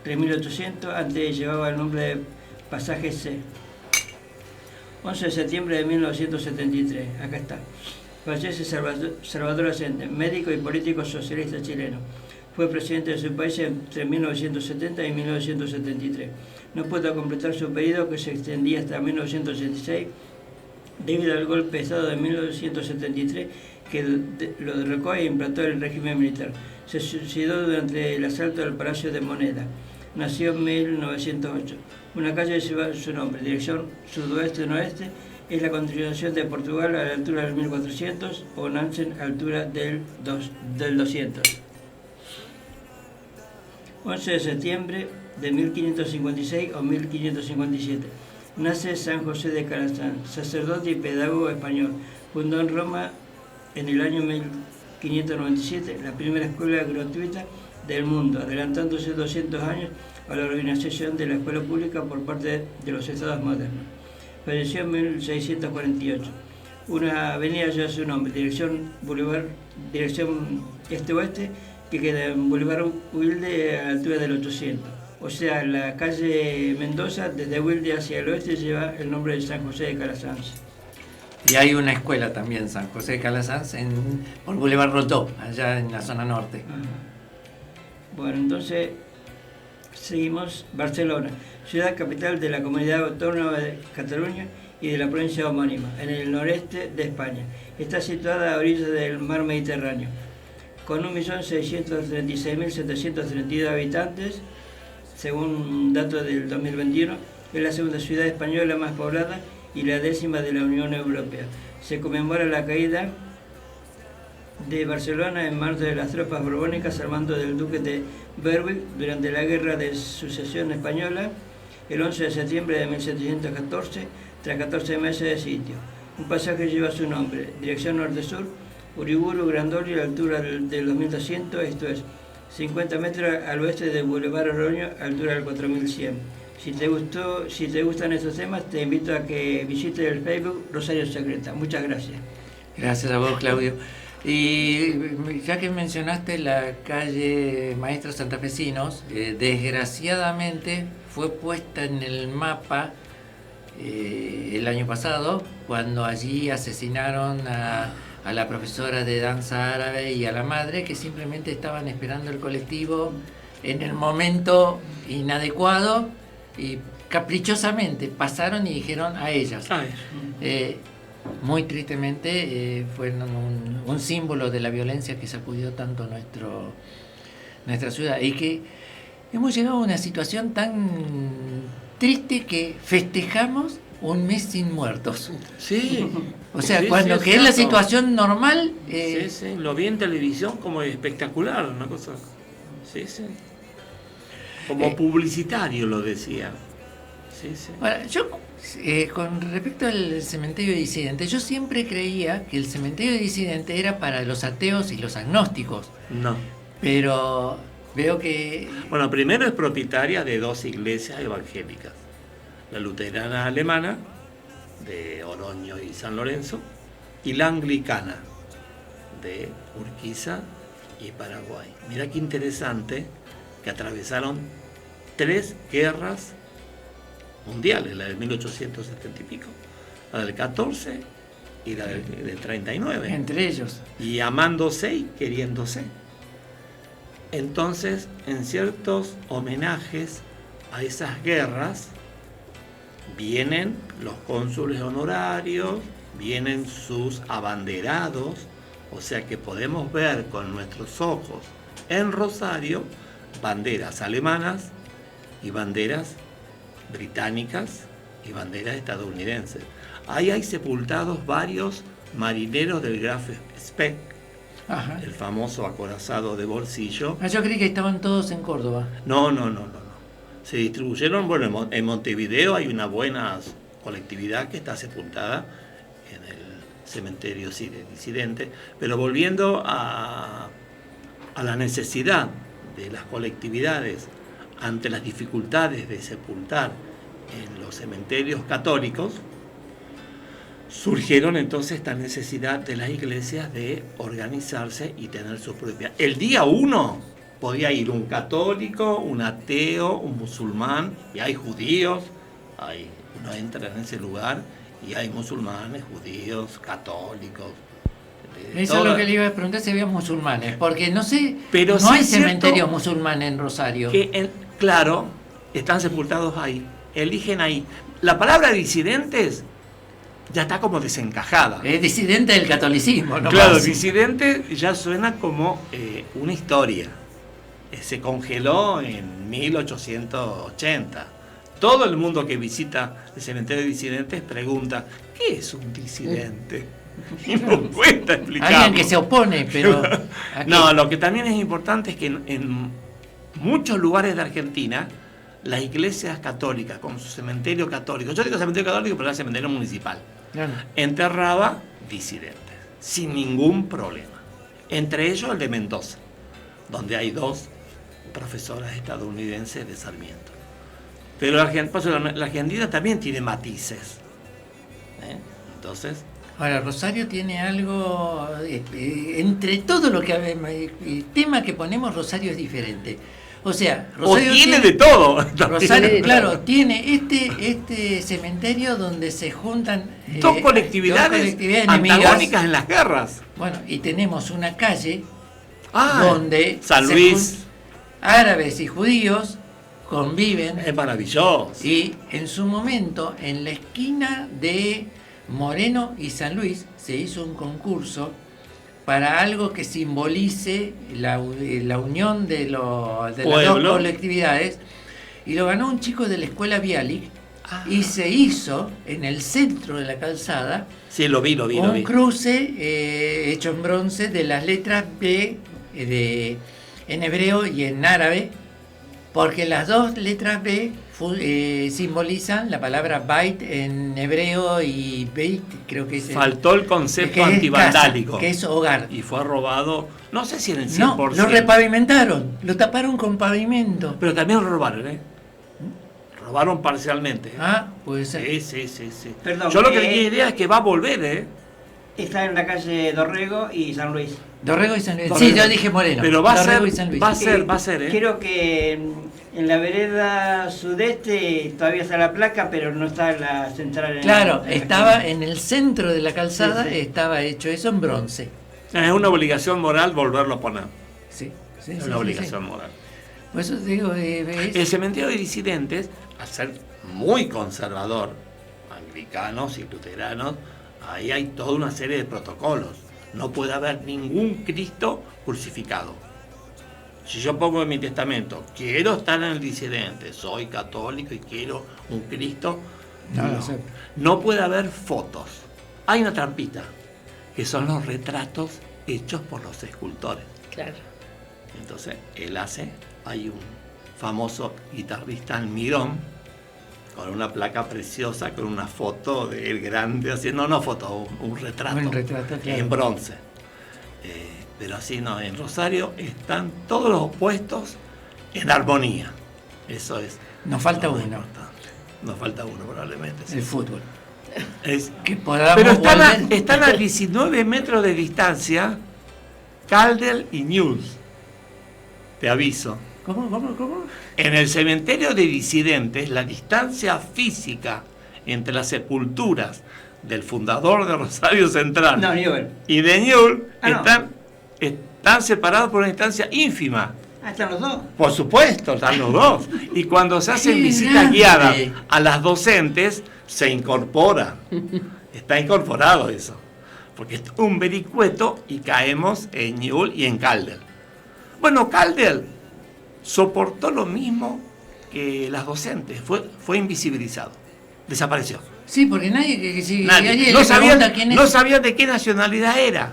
3800, antes llevaba el nombre de Pasaje C. 11 de septiembre de 1973, acá está. Fallece Salvador Allende, médico y político socialista chileno. Fue presidente de su país entre 1970 y 1973. No pudo completar su periodo, que se extendía hasta 1986, debido al golpe de Estado de 1973 que lo derrocó e implantó el régimen militar. Se suicidó durante el asalto al Palacio de Moneda. Nació en 1908. Una calle lleva su nombre, dirección sudoeste-noreste, es la continuación de Portugal a la altura del 1400 o Nansen a la altura del 200. 11 de septiembre de 1556 o 1557. Nace San José de Calasanz, sacerdote y pedagogo español. Fundó en Roma en el año 1597 la primera escuela gratuita del mundo, adelantándose 200 años a la organización de la escuela pública por parte de los estados modernos. Falleció en 1648. Una avenida lleva su nombre, dirección este-oeste, que queda en Boulevard Wilde a la altura del 800. O sea, la calle Mendoza, desde Wilde hacia el oeste, lleva el nombre de San José de Calasanz. Y hay una escuela también, San José de Calasanz, por Boulevard Rodó, allá en la zona norte. Bueno, entonces seguimos. Barcelona, ciudad capital de la comunidad autónoma de Cataluña y de la provincia homónima, en el noreste de España. Está situada a orillas del mar Mediterráneo, con 1.636.732 habitantes, según datos del 2021. Es la segunda ciudad española más poblada y la 10ª de la Unión Europea. Se conmemora la caída de Barcelona en manos de las tropas borbónicas al mando del duque de Berwick durante la Guerra de Sucesión Española, el 11 de septiembre de 1714, tras 14 meses de sitio. Un pasaje lleva su nombre, dirección norte-sur, Uriburu, Grandoli, a la altura del 2200, esto es 50 metros al oeste de Boulevard Oroño, altura del 4100. Si te gustan estos temas, te invito a que visites el Facebook Rosario Secreta. Muchas gracias. Gracias a vos, Claudio. Y ya que mencionaste la calle Maestros Santafesinos, desgraciadamente fue puesta en el mapa el año pasado, cuando allí asesinaron a la profesora de danza árabe y a la madre, que simplemente estaban esperando el colectivo en el momento inadecuado y caprichosamente pasaron y dijeron a ellas. Muy tristemente fue un símbolo de la violencia que sacudió tanto nuestra ciudad, y que hemos llegado a una situación tan triste que festejamos un mes sin muertos. Sí. O sea, sí, cuando sí, que es la situación normal. Sí, sí, lo vi en televisión como espectacular, una cosa. Sí, sí. Como publicitario lo decía. Sí, sí. Bueno, yo, con respecto al cementerio de disidentes, yo siempre creía que el cementerio de disidentes era para los ateos y los agnósticos. No. Pero veo que... Bueno, primero es propietaria de 2 iglesias evangélicas. La luterana alemana, de Oroño y San Lorenzo, y la anglicana, de Urquiza y Paraguay. Mira qué interesante que atravesaron 3 guerras mundiales, la del 1870 y pico, la del 14 y la del 39. Entre ellos. Y amándose y queriéndose. Entonces, en ciertos homenajes a esas guerras, vienen los cónsules honorarios, vienen sus abanderados, o sea que podemos ver con nuestros ojos en Rosario banderas alemanas y banderas británicas y banderas estadounidenses. Ahí hay sepultados varios marineros del Graf Spee, el famoso acorazado de bolsillo. Yo creí que estaban todos en Córdoba. No. Se distribuyeron, bueno, en Montevideo hay una buena colectividad que está sepultada en el cementerio disidente. Pero volviendo a a la necesidad de las colectividades ante las dificultades de sepultar en los cementerios católicos, surgieron entonces esta necesidad de las iglesias de organizarse y tener su propia. El día 1 podía ir un católico, un ateo, un musulmán, y hay judíos, uno entra en ese lugar y hay musulmanes, judíos, católicos. Eso es lo que le iba a preguntar, si había musulmanes, porque no sé, pero no sí hay es cierto cementerio musulmán en Rosario. Claro, están sepultados ahí, eligen ahí. La palabra disidentes ya está como desencajada. Es disidente del catolicismo, ¿no? Claro, disidente ya suena como una historia. Se congeló en 1880. Todo el mundo que visita el cementerio de disidentes pregunta, ¿qué es un disidente? Y no cuesta explicarlo. Alguien que se opone, pero... No, lo que también es importante es que en muchos lugares de Argentina, las iglesias católicas, con su cementerio católico, yo digo cementerio católico, pero era cementerio municipal, enterraba disidentes, sin ningún problema. Entre ellos el de Mendoza, donde hay 2 profesoras estadounidenses de Sarmiento. Pero la Argentina también tiene matices. Entonces... Ahora, Rosario tiene algo, entre todo lo que el tema que ponemos, Rosario es diferente. O sea, Rosario tiene de todo. Rosario, claro, tiene este cementerio donde se juntan dos colectividades antagónicas en las guerras. Bueno, y tenemos una calle donde San Luis, árabes y judíos conviven. Es maravilloso. Y en su momento, en la esquina de Moreno y San Luis, se hizo un concurso para algo que simbolice la unión de las dos colectividades, y lo ganó un chico de la escuela Bialik, y se hizo en el centro de la calzada un cruce hecho en bronce de las letras B en hebreo y en árabe, porque las dos letras B simbolizan la palabra Bait en hebreo y Beit, creo que es... Faltó el concepto antivandálico. Que es hogar. Y fue robado, no sé si en el 100%. No, lo repavimentaron, lo taparon con pavimento. Pero también lo robaron, Robaron parcialmente. Puede ser. Sí. Perdón, yo lo que tenía idea es que va a volver, Está en la calle Dorrego y San Luis. Dorrego y San Luis. Sí, yo dije Moreno. Pero va a ser. Creo que en la vereda sudeste todavía está la placa, pero no está en la central. Claro, estaba en el centro de la calzada, estaba hecho eso en bronce. Es una obligación moral volverlo a poner. Sí. Es una obligación moral. Por eso digo, el cementerio de disidentes, al ser muy conservador, anglicanos y luteranos, ahí hay toda una serie de protocolos. No puede haber ningún Cristo crucificado. Si yo pongo en mi testamento, quiero estar en el disidente, soy católico y quiero un Cristo, no puede haber fotos. Hay una trampita, que son los retratos hechos por los escultores. Claro. Entonces, hay un famoso guitarrista almirón, con una placa preciosa, con una foto de él grande, haciendo un retrato, claro, en bronce. Pero así no, en Rosario están todos los opuestos en armonía. Eso es. Nos falta uno. Nos falta uno probablemente. Sí. El fútbol. Pero están a 19 metros de distancia Calder y Newell's. Te aviso. ¿Cómo? En el cementerio de disidentes, la distancia física entre las sepulturas del fundador de Rosario Central y de Newell están separados por una distancia ínfima. ¿Están los dos? Por supuesto, están los dos. Y cuando se hacen visitas guiadas a las docentes, se incorpora. Está incorporado eso. Porque es un vericueto y caemos en Newell y en Calder. Bueno, Calder soportó lo mismo que las docentes, fue invisibilizado, desapareció. Sí, porque nadie no sabía de qué nacionalidad era.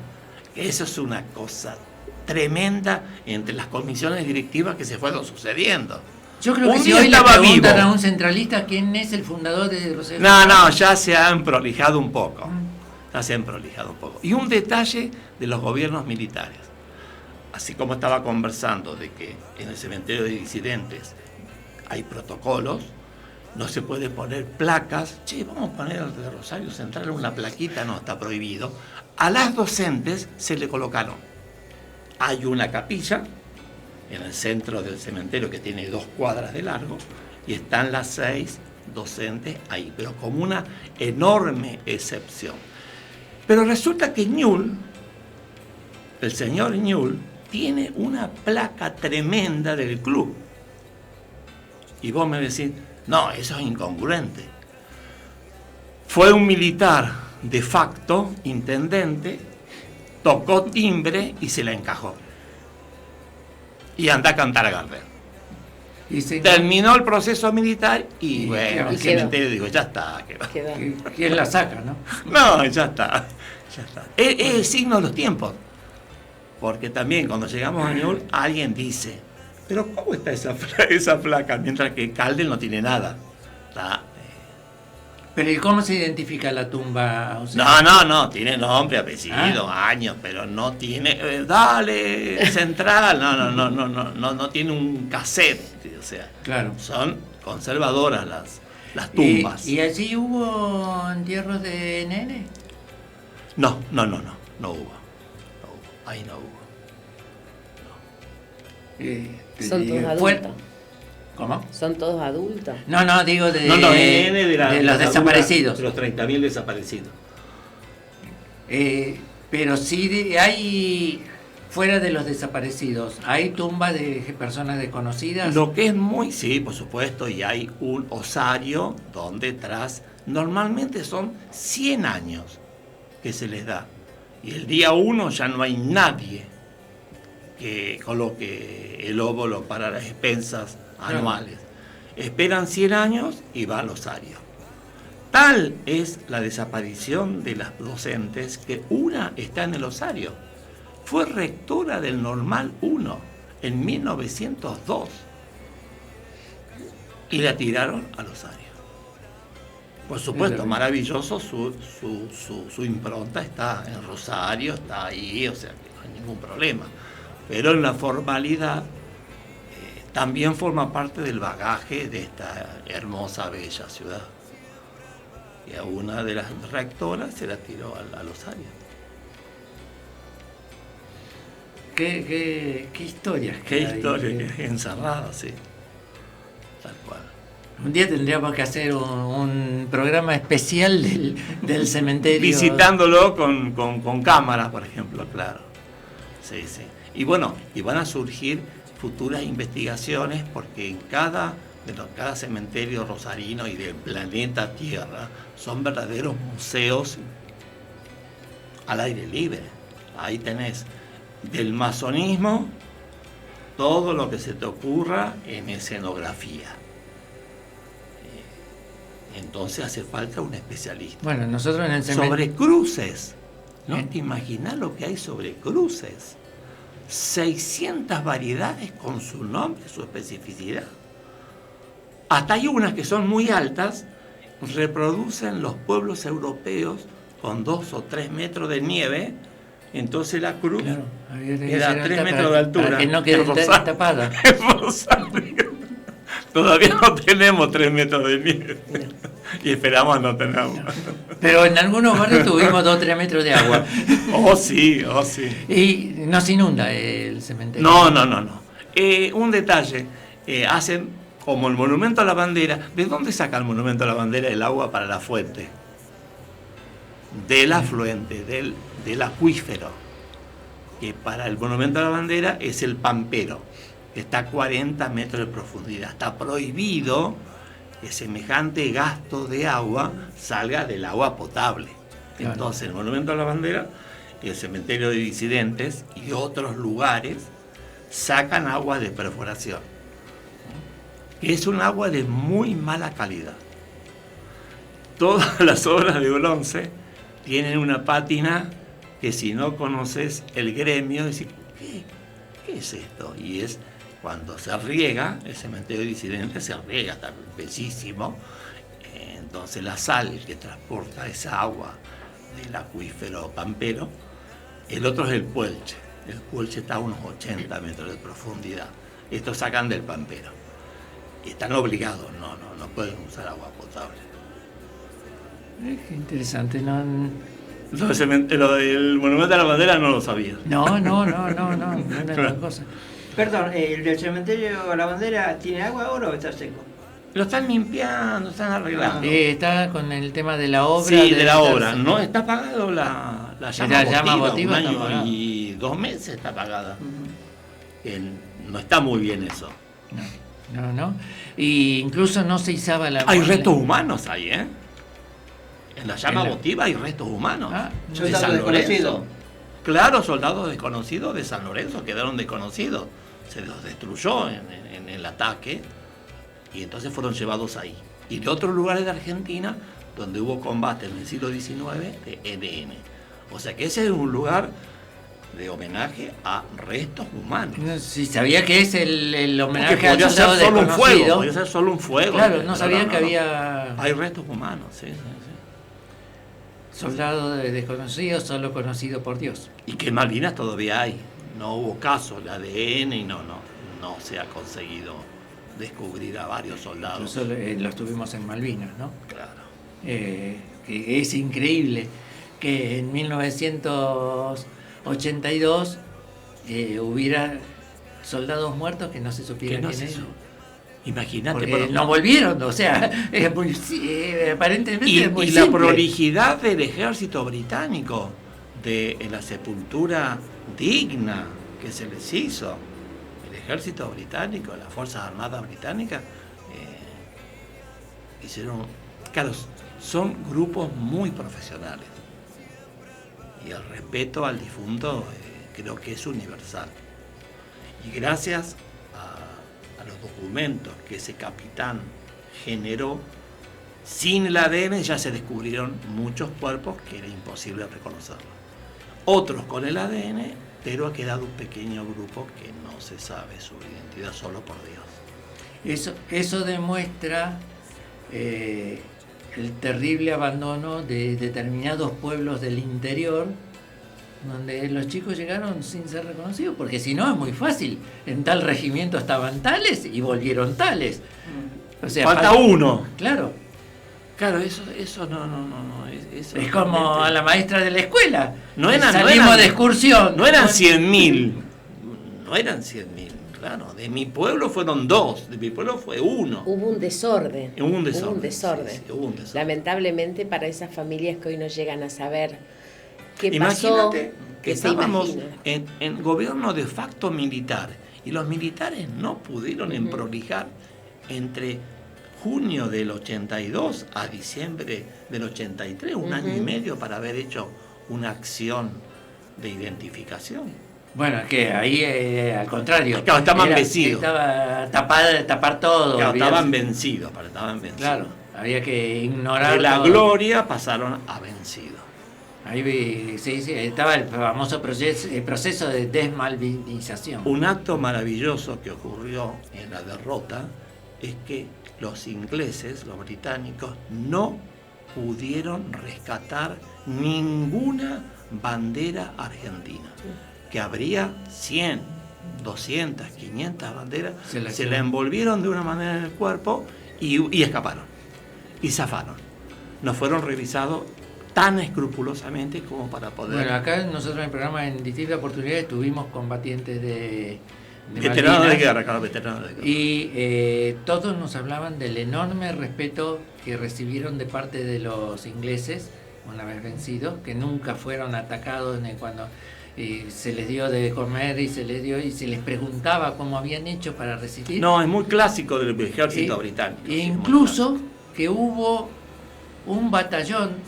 Eso es una cosa tremenda entre las comisiones directivas que se fueron sucediendo. Yo creo que si hoy le preguntan a un centralista quién es el fundador de Rosario. No, ya se han prolijado un poco. Y un detalle de los gobiernos militares. así como estaba conversando de que en el cementerio de disidentes hay protocolos, no se puede poner placas. Che, vamos a poner de Rosario Central una plaquita, no, está prohibido. A las docentes se le colocaron. Hay una capilla en el centro del cementerio que tiene 2 cuadras de largo y están las 6 docentes ahí, pero como una enorme excepción. Pero resulta que Ñul, el señor Ñul, tiene una placa tremenda del club. Y vos me decís, no, eso es incongruente. Fue un militar de facto, intendente, tocó timbre y se la encajó. Y anda a cantar a Gardel. Terminó el proceso militar y bueno, el cementerio digo, ya está. ¿Quién la saca, no? No, ya está. Es el signo de los tiempos. Porque también cuando llegamos a Ñul, alguien dice, pero ¿cómo está esa placa? Mientras que Calden no tiene nada. Pero ¿y cómo se identifica la tumba? O sea, no, tiene nombre, apellido, años, pero no tiene, dale, central, no tiene un cassette, o sea, claro. Son conservadoras las tumbas. ¿Y allí hubo entierros de nene? No hubo. Ahí no hubo. ¿Son todos adultos? ¿Cómo? ¿Son todos adultos? No, digo de los desaparecidos. De los 30.000 desaparecidos. Pero sí hay, fuera de los desaparecidos, ¿hay tumbas de personas desconocidas? Lo que es sí, por supuesto, y hay un osario donde normalmente son 100 años que se les da. Y el día 1 ya no hay nadie que coloque el óvulo para las expensas anuales. Esperan 100 años y va al osario. Tal es la desaparición de las docentes que una está en el osario. Fue rectora del Normal 1 en 1902 y la tiraron al osario. Por supuesto, maravilloso, su impronta está en Rosario, está ahí, o sea que no hay ningún problema. Pero en la formalidad también forma parte del bagaje de esta hermosa, bella ciudad. Y a una de las rectoras se la tiró al osario. ¿Qué historias? Qué historia, encerrada, sí. Tal cual. Un día tendríamos que hacer un programa especial del cementerio. Visitándolo con cámaras, por ejemplo, claro. Sí. Y bueno, y van a surgir futuras investigaciones porque en cada cementerio rosarino y del planeta Tierra son verdaderos museos al aire libre. Ahí tenés del masonismo todo lo que se te ocurra en escenografía. Entonces hace falta un especialista. Bueno, nosotros en el cementerio... Sobre cruces. ¿No te imaginas lo que hay sobre cruces? 600 variedades con su nombre, su especificidad. Hasta hay unas que son muy altas, reproducen los pueblos europeos con 2 o 3 metros de nieve, entonces la cruz era 3 metros de altura. Para que no quede tapada. Todavía no tenemos 3 metros de nieve. Y esperamos no tenerlo. Pero en algunos barrios tuvimos 2 o 3 metros de agua. Oh, sí. Y no se inunda el cementerio. No. Un detalle. Hacen como el monumento a la bandera. ¿De dónde saca el monumento a la bandera el agua para la fuente? Del afluente, del acuífero. Que para el monumento a la bandera es el Pampero. Que está a 40 metros de profundidad. Está prohibido que semejante gasto de agua salga del agua potable. Claro. Entonces, el Monumento a la Bandera, el Cementerio de Disidentes y otros lugares sacan agua de perforación. Es un agua de muy mala calidad. Todas las obras de bronce tienen una pátina que si no conoces el gremio, decís, ¿qué es esto? Y es cuando se riega, el cementerio de disidentes se riega, está bellísimo. Entonces la sal que transporta esa agua del acuífero Pampero, el otro es el Puelche. El Cuelche está a unos 80 metros de profundidad. Estos sacan del Pampero. Y están obligados, no pueden usar agua potable. Qué interesante, ¿no? Lo del Monumento a la Bandera no lo sabía. No es otra cosa. Perdón, ¿el del cementerio a la Bandera tiene agua ahora o está seco? Lo están limpiando, están arreglando. Está con el tema de la obra. Sí, de la obra. No, está apagado la llama votiva, un año y 2 meses está apagada. No está muy bien eso. No. Y incluso no se izaba la... Hay restos humanos ahí, ¿eh? En la llama votiva hay restos humanos. De San Lorenzo. Claro, soldados desconocidos de San Lorenzo quedaron desconocidos. Se los destruyó en el ataque. Y entonces fueron llevados ahí. Y de otros lugares de Argentina, donde hubo combate en el siglo XIX, de EDN. O sea que ese es un lugar de homenaje a restos humanos. Si sabía que es el homenaje al soldado desconocido. Podría ser solo un fuego. Claro, no sabían que había... Hay restos humanos, sí. Soldado desconocido, solo conocido por Dios. Y que en Malvinas todavía hay. No hubo caso, el ADN y no se ha conseguido descubrir a varios soldados. Nosotros los tuvimos en Malvinas, ¿no? Claro. Que es increíble que en 1982 hubiera soldados muertos que no se supiera quién eran. Imagínate. Porque no volvieron, o sea, aparentemente es muy la simple. prolijidad del ejército británico, de la sepultura digna que se les hizo. El ejército británico, las Fuerzas Armadas británicas, hicieron... Claro, son grupos muy profesionales. Y el respeto al difunto creo que es universal. Y gracias a los documentos que ese capitán generó, sin el ADN ya se descubrieron muchos cuerpos que era imposible reconocerlos. Otros con el ADN, pero ha quedado un pequeño grupo que no se sabe su identidad, solo por Dios. Eso demuestra el terrible abandono de determinados pueblos del interior, donde los chicos llegaron sin ser reconocidos, porque si no es muy fácil. En tal regimiento estaban tales y volvieron tales. O sea, falta uno. Claro. Claro, eso no. Eso es como a la maestra de la escuela. Salimos de excursión. No eran 100.000. No eran 100.000, claro. De mi pueblo fueron 2, de mi pueblo fue 1. Hubo un desorden. Hubo un desorden. Sí, hubo un desorden. Lamentablemente para esas familias que hoy no llegan a saber qué Imagínate pasó, que estábamos en gobierno de facto militar y los militares no pudieron emprolijar entre junio del 82 a diciembre del 83, un año y medio para haber hecho una acción de identificación. Bueno, que ahí al contrario. Claro, estaban vencidos. Estaba tapar todo. Claro, estaban vencidos. Claro, había que ignorar. De la todo. gloria pasaron a vencidos. Ahí sí, estaba el famoso proceso de desmalvinización. Un acto maravilloso que ocurrió en la derrota es que los ingleses, los británicos, no pudieron rescatar ninguna bandera argentina. Que habría 100, 200, 500 banderas, se la envolvieron de una manera en el cuerpo y escaparon. Y zafaron. No fueron revisados tan escrupulosamente como para poder... Bueno, acá nosotros en el programa en distintas oportunidades tuvimos combatientes de veteranos de guerra, claro, veteranos de guerra. Y todos nos hablaban del enorme respeto que recibieron de parte de los ingleses una vez vencidos, que nunca fueron atacados cuando se les dio de comer y se les preguntaba cómo habían hecho para resistir. No, es muy clásico del ejército británico. E incluso que hubo un batallón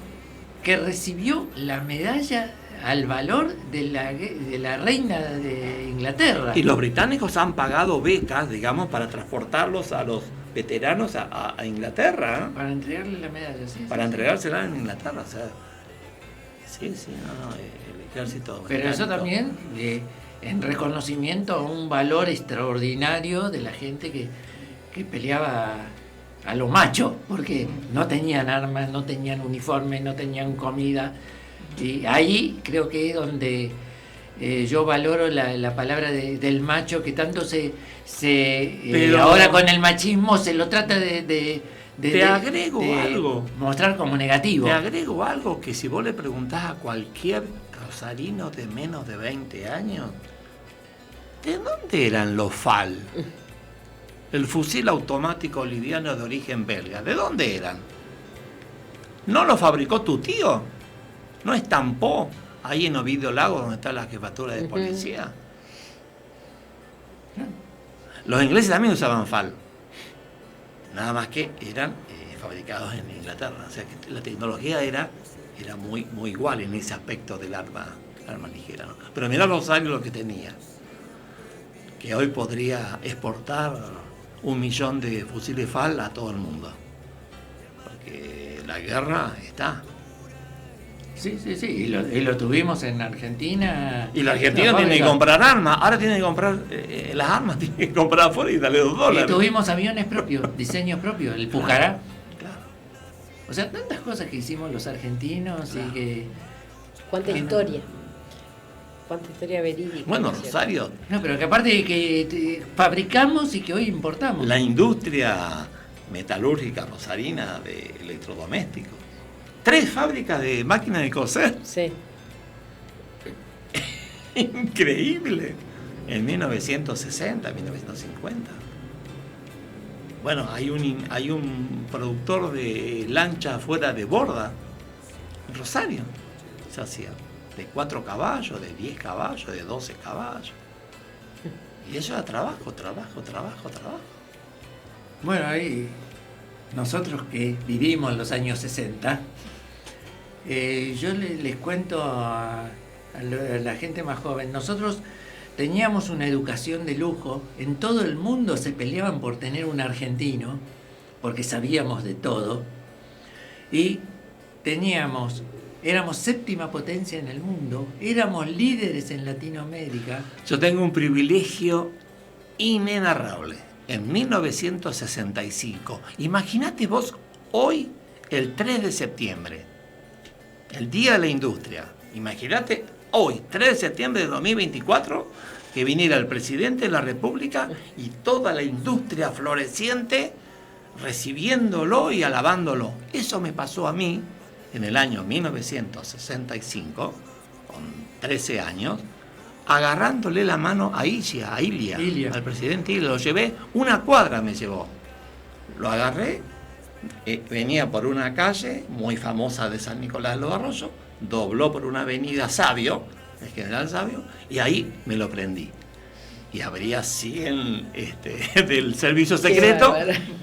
que recibió la medalla al valor de la reina de Inglaterra. Y los británicos han pagado becas, digamos, para transportarlos a los veteranos a Inglaterra. Para entregarle la medalla, sí. Para entregársela en Inglaterra, o sea. Sí, el ejército británico. Pero eso también en reconocimiento a un valor extraordinario de la gente que peleaba a lo macho, porque no tenían armas, no tenían uniformes, no tenían comida. Y ahí creo que es donde yo valoro la palabra del macho que tanto Pero ahora con el machismo se lo trata te agrego algo. Mostrar como negativo. Te agrego algo que si vos le preguntás a cualquier rosarino de menos de 20 años, ¿de dónde eran los FAL? El fusil automático liviano de origen belga. ¿De dónde eran? ¿No lo fabricó tu tío? ¿No estampó ahí en Ovidio Lago donde está la jefatura de policía? Los ingleses también usaban FAL. Nada más que eran fabricados en Inglaterra. O sea que la tecnología era muy, muy igual en ese aspecto del arma ligera, ¿no? Pero mirá Rosario lo que tenía. Que hoy podría exportar 1 millón de fusiles FAL a todo el mundo. Porque la guerra está. Sí. Y lo tuvimos en Argentina. Y la Argentina tiene que comprar armas. Ahora tiene que comprar las armas, tiene que comprar afuera y darle $2. Y tuvimos aviones propios, diseños propios, el Pucará. Claro. O sea, tantas cosas que hicimos los argentinos y que. ¿Cuánta historia? ¿Cuánta historia verídica? Bueno, Rosario. No, pero que aparte que fabricamos y que hoy importamos. La industria metalúrgica rosarina de electrodomésticos. 3 fábricas de máquinas de coser. Sí. Increíble. En 1960, 1950. Bueno, hay un productor de lancha fuera de borda en Rosario. Se hacía de 4 caballos, de 10 caballos, de 12 caballos. Y eso era trabajo. Bueno, ahí nosotros que vivimos en los años 60, yo les cuento a la gente más joven, nosotros teníamos una educación de lujo, en todo el mundo se peleaban por tener un argentino, porque sabíamos de todo, y éramos 7ª potencia en el mundo, éramos líderes en Latinoamérica. Yo tengo un privilegio inenarrable. En 1965, imagínate vos hoy, el 3 de septiembre, el Día de la Industria, imagínate hoy, 3 de septiembre de 2024, que viniera el presidente de la República y toda la industria floreciente recibiéndolo y alabándolo. Eso me pasó a mí en el año 1965, con 13 años, agarrándole la mano a Ilia, al presidente Ilia. Lo llevé, 1 cuadra me llevó. Lo agarré, venía por una calle muy famosa de San Nicolás de los Arroyos, dobló por una avenida Sabio, el General Sabio, y ahí me lo prendí. Y habría 100 del servicio secreto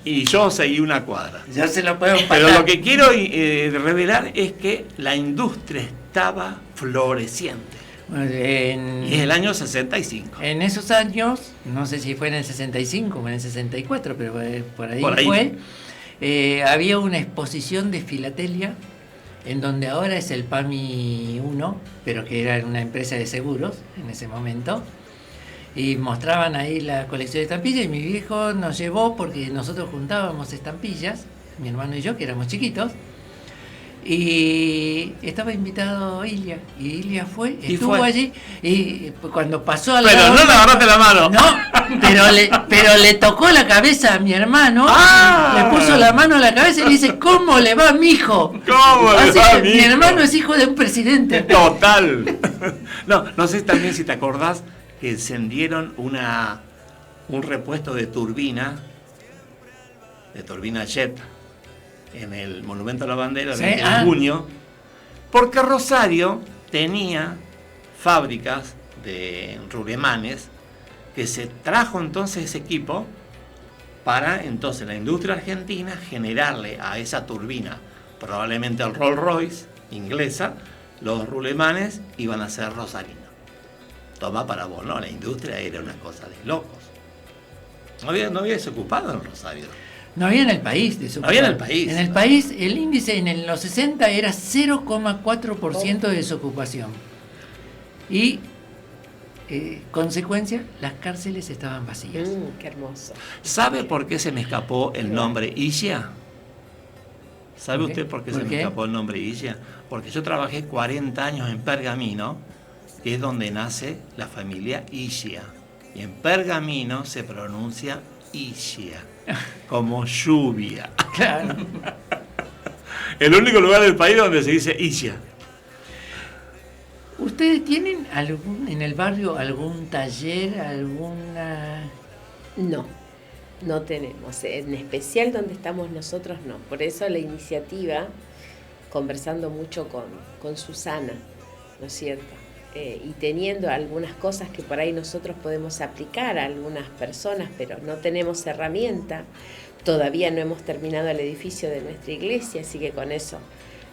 y yo seguí 1 cuadra. Ya se lo puedo pasar. Pero lo que quiero revelar es que la industria estaba floreciente. Y es el año 65. En esos años, no sé si fue en el 65 o en el 64, pero por ahí fue, había una exposición de filatelia, en donde ahora es el PAMI 1, pero que era una empresa de seguros en ese momento, y mostraban ahí la colección de estampillas, y mi viejo nos llevó porque nosotros juntábamos estampillas, mi hermano y yo, que éramos chiquitos, y estaba invitado Ilia, y Ilia estuvo allí, y cuando pasó al Pero lado, no le agarraste la mano. No, pero le tocó la cabeza a mi hermano, le puso la mano a la cabeza y le dice, ¿cómo le va, mijo? ¿Cómo le va, mi hermano es hijo de un presidente. Total. No sé también si te acordás que encendieron un repuesto de turbina jet, en el Monumento a la Bandera, el 20 de junio, porque Rosario tenía fábricas de rulemanes, que se trajo entonces ese equipo para entonces la industria argentina generarle a esa turbina, probablemente el Rolls Royce inglesa, los rulemanes iban a ser rosarinos. Toma para vos, ¿no? La industria era una cosa de locos. No había desocupado en Rosario. No había en el país desocupado. No había en el país. En el país el índice en los 60 era 0,4% de desocupación. Y consecuencia, las cárceles estaban vacías. Qué hermoso. ¿Sabe por qué se me escapó el nombre Ilia? ¿Sabe usted por qué se me escapó el nombre Ilia? Porque yo trabajé 40 años en Pergamino es donde nace la familia Ischia. Y en pergamino se pronuncia Ischia, como lluvia. Claro. El único lugar del país donde se dice Ischia. ¿Ustedes tienen en el barrio algún taller, alguna...? No tenemos. En especial donde estamos nosotros, no. Por eso la iniciativa, conversando mucho con Susana, ¿no es cierto? Y teniendo algunas cosas que por ahí nosotros podemos aplicar a algunas personas, pero no tenemos herramienta. Todavía no hemos terminado el edificio de nuestra iglesia, así que con eso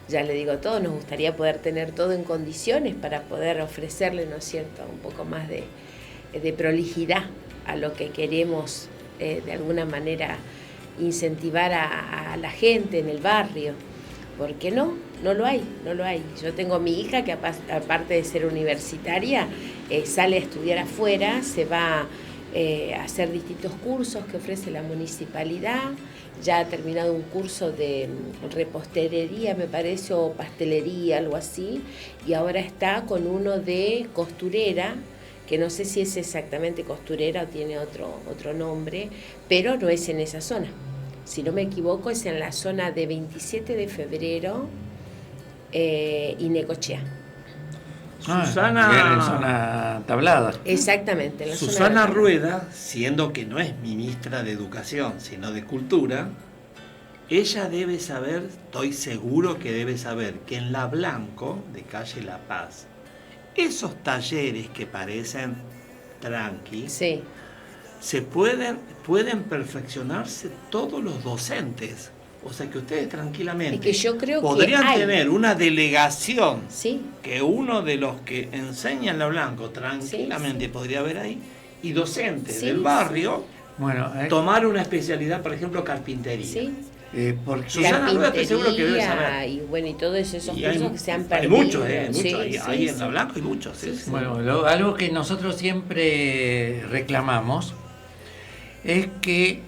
ya le digo todo. Nos gustaría poder tener todo en condiciones para poder ofrecerle, ¿no es cierto?, un poco más de prolijidad a lo que queremos, de alguna manera, incentivar a la gente en el barrio. Porque no lo hay. Yo tengo a mi hija que aparte de ser universitaria, sale a estudiar afuera, se va a hacer distintos cursos que ofrece la municipalidad, ya ha terminado un curso de repostería, me parece, o pastelería, algo así, y ahora está con uno de costurera, que no sé si es exactamente costurera o tiene otro nombre, pero no es en esa zona. Si no me equivoco, es en la zona de 27 de febrero y Necochea. Susana... en zona Tablada. Exactamente. La Susana zona Rueda, siendo que no es ministra de Educación, sino de Cultura, ella debe saber, estoy seguro que debe saber, que en La Blanco, de calle La Paz, esos talleres que parecen tranqui, sí, se pueden perfeccionarse todos los docentes. O sea que ustedes tranquilamente que yo creo podrían que tener una delegación, sí, que uno de los que enseña en La Blanco tranquilamente podría haber ahí, y docentes del barrio, tomar una especialidad, por ejemplo, carpintería. Sí. Porque Susana Rueda estoy seguro que debe saber. Y bueno, y todos esos cursos que se han Hay perdido. muchos, hay en La Blanco hay muchos. Bueno, algo que nosotros siempre reclamamos es que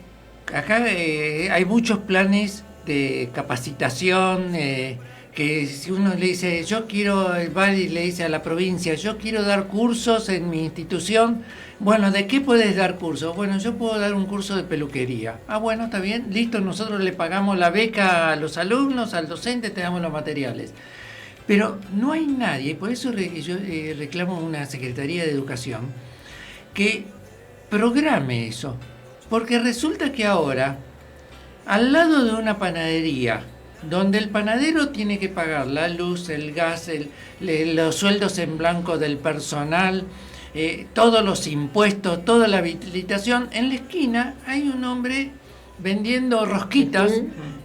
acá hay muchos planes de capacitación, que si uno le dice, yo quiero, va y le dice a la provincia, yo quiero dar cursos en mi institución. Bueno, ¿de qué puedes dar cursos? Bueno, yo puedo dar un curso de peluquería. Ah, bueno, está bien, listo, nosotros le pagamos la beca a los alumnos, al docente, te damos los materiales. Pero no hay nadie, por eso yo reclamo una Secretaría de Educación que programe eso. Porque resulta que ahora, al lado de una panadería, donde el panadero tiene que pagar la luz, el gas, los sueldos en blanco del personal, todos los impuestos, toda la habilitación, en la esquina hay un hombre vendiendo rosquitas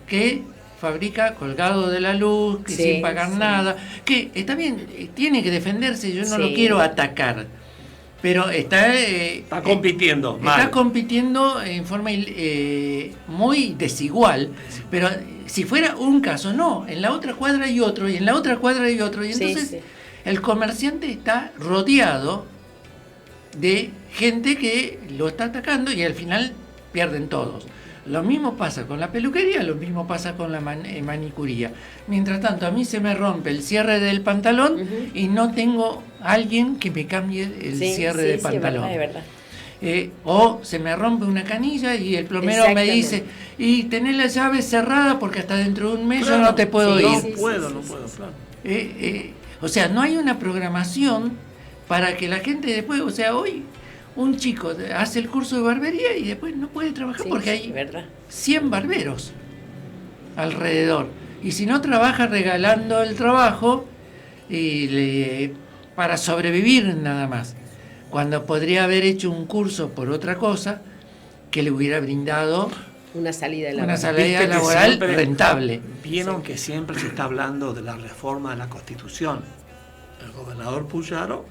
que fabrica colgado de la luz, que sin pagar nada, que está bien, tiene que defenderse, yo no lo quiero atacar, pero está compitiendo mal. Está compitiendo en forma muy desigual, pero si fuera un caso, no, en la otra cuadra hay otro, y en la otra cuadra hay otro, y entonces el comerciante está rodeado de gente que lo está atacando y al final pierden todos. Lo mismo pasa con la peluquería, lo mismo pasa con la manicuría. Mientras tanto, a mí se me rompe el cierre del pantalón y no tengo alguien que me cambie el cierre del pantalón. Es verdad. O se me rompe una canilla y el plomero me dice, y tenés la llave cerrada porque hasta dentro de un mes yo no te puedo ir. No puedo, claro. O sea, no hay una programación para que la gente después, o sea, hoy un chico hace el curso de barbería y después no puede trabajar porque hay 100 barberos alrededor. Y si no trabaja regalando el trabajo para sobrevivir nada más, cuando podría haber hecho un curso por otra cosa que le hubiera brindado una salida laboral rentable. Vieron que siempre se está hablando de la reforma de la Constitución. El gobernador Puyaro,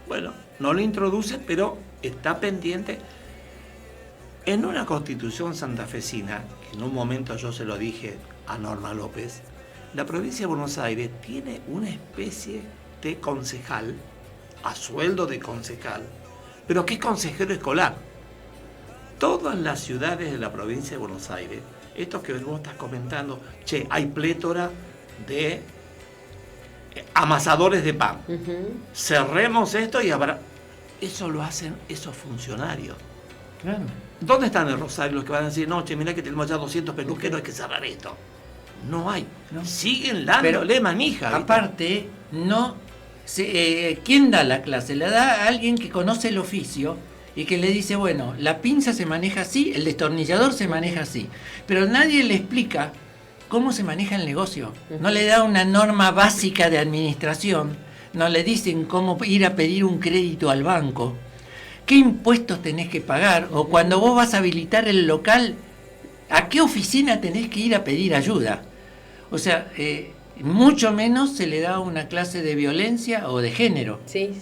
bueno, no lo introduce, pero está pendiente. En una Constitución santafesina, que en un momento yo se lo dije a Norma López, la provincia de Buenos Aires tiene una especie de concejal, a sueldo de concejal, pero que es consejero escolar. Todas las ciudades de la provincia de Buenos Aires, esto que vos estás comentando, hay plétora de amasadores de pan. Cerremos esto y habrá... Eso lo hacen esos funcionarios. Claro. ¿Dónde están en Rosario los que van a decir, no, che, mirá que tenemos ya 200 peluqueros, hay que cerrar esto? No hay. No. Siguen dándole manija. ¿viste? Aparte, no... ¿quién da la clase? La da a alguien que conoce el oficio y que le dice, bueno, la pinza se maneja así, el destornillador se maneja así. Pero nadie le explica cómo se maneja el negocio. No le da una norma básica de administración. No le dicen cómo ir a pedir un crédito al banco. ¿Qué impuestos tenés que pagar? O cuando vos vas a habilitar el local, ¿a qué oficina tenés que ir a pedir ayuda? O sea, mucho menos se le da una clase de violencia o de género. Sí.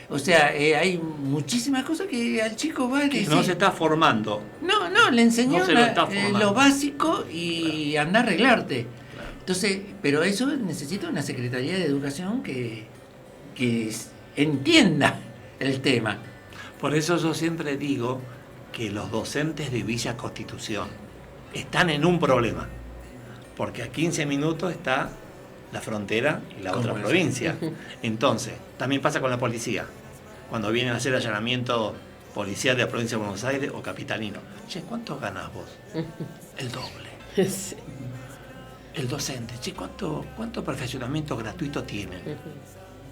O sea, hay muchísimas cosas que al chico va a decir. No se está formando. No, le enseñó no lo básico y anda a arreglarte. Entonces, pero eso necesita una Secretaría de Educación que entienda el tema. Por eso yo siempre digo que los docentes de Villa Constitución están en un problema. Porque a 15 minutos está la frontera y la otra provincia. Entonces, también pasa con la policía. Cuando vienen a hacer allanamiento policial de la provincia de Buenos Aires o capitalino. Che, ¿cuánto ganás vos? El doble. Sí. El docente, che, ¿cuánto perfeccionamiento gratuito tienen?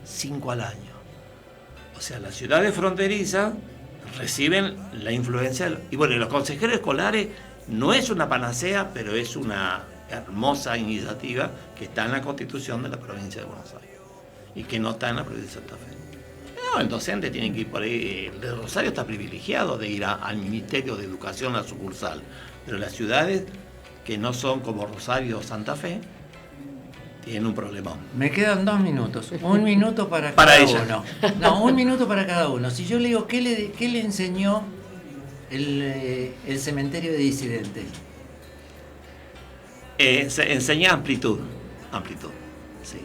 5 al año. O sea, las ciudades fronterizas reciben la influencia. Y bueno, los consejeros escolares no es una panacea, pero es una hermosa iniciativa que está en la Constitución de la provincia de Buenos Aires y que no está en la provincia de Santa Fe. No, el docente tiene que ir por ahí. El de Rosario está privilegiado de ir al Ministerio de Educación, a la sucursal, pero las ciudades que no son como Rosario o Santa Fe tienen un problemón. Me quedan 2 minutos. 1 minuto para cada uno. No, 1 minuto para cada uno. Si yo le digo, ¿qué le enseñó el cementerio de disidentes? Se enseña amplitud, sí,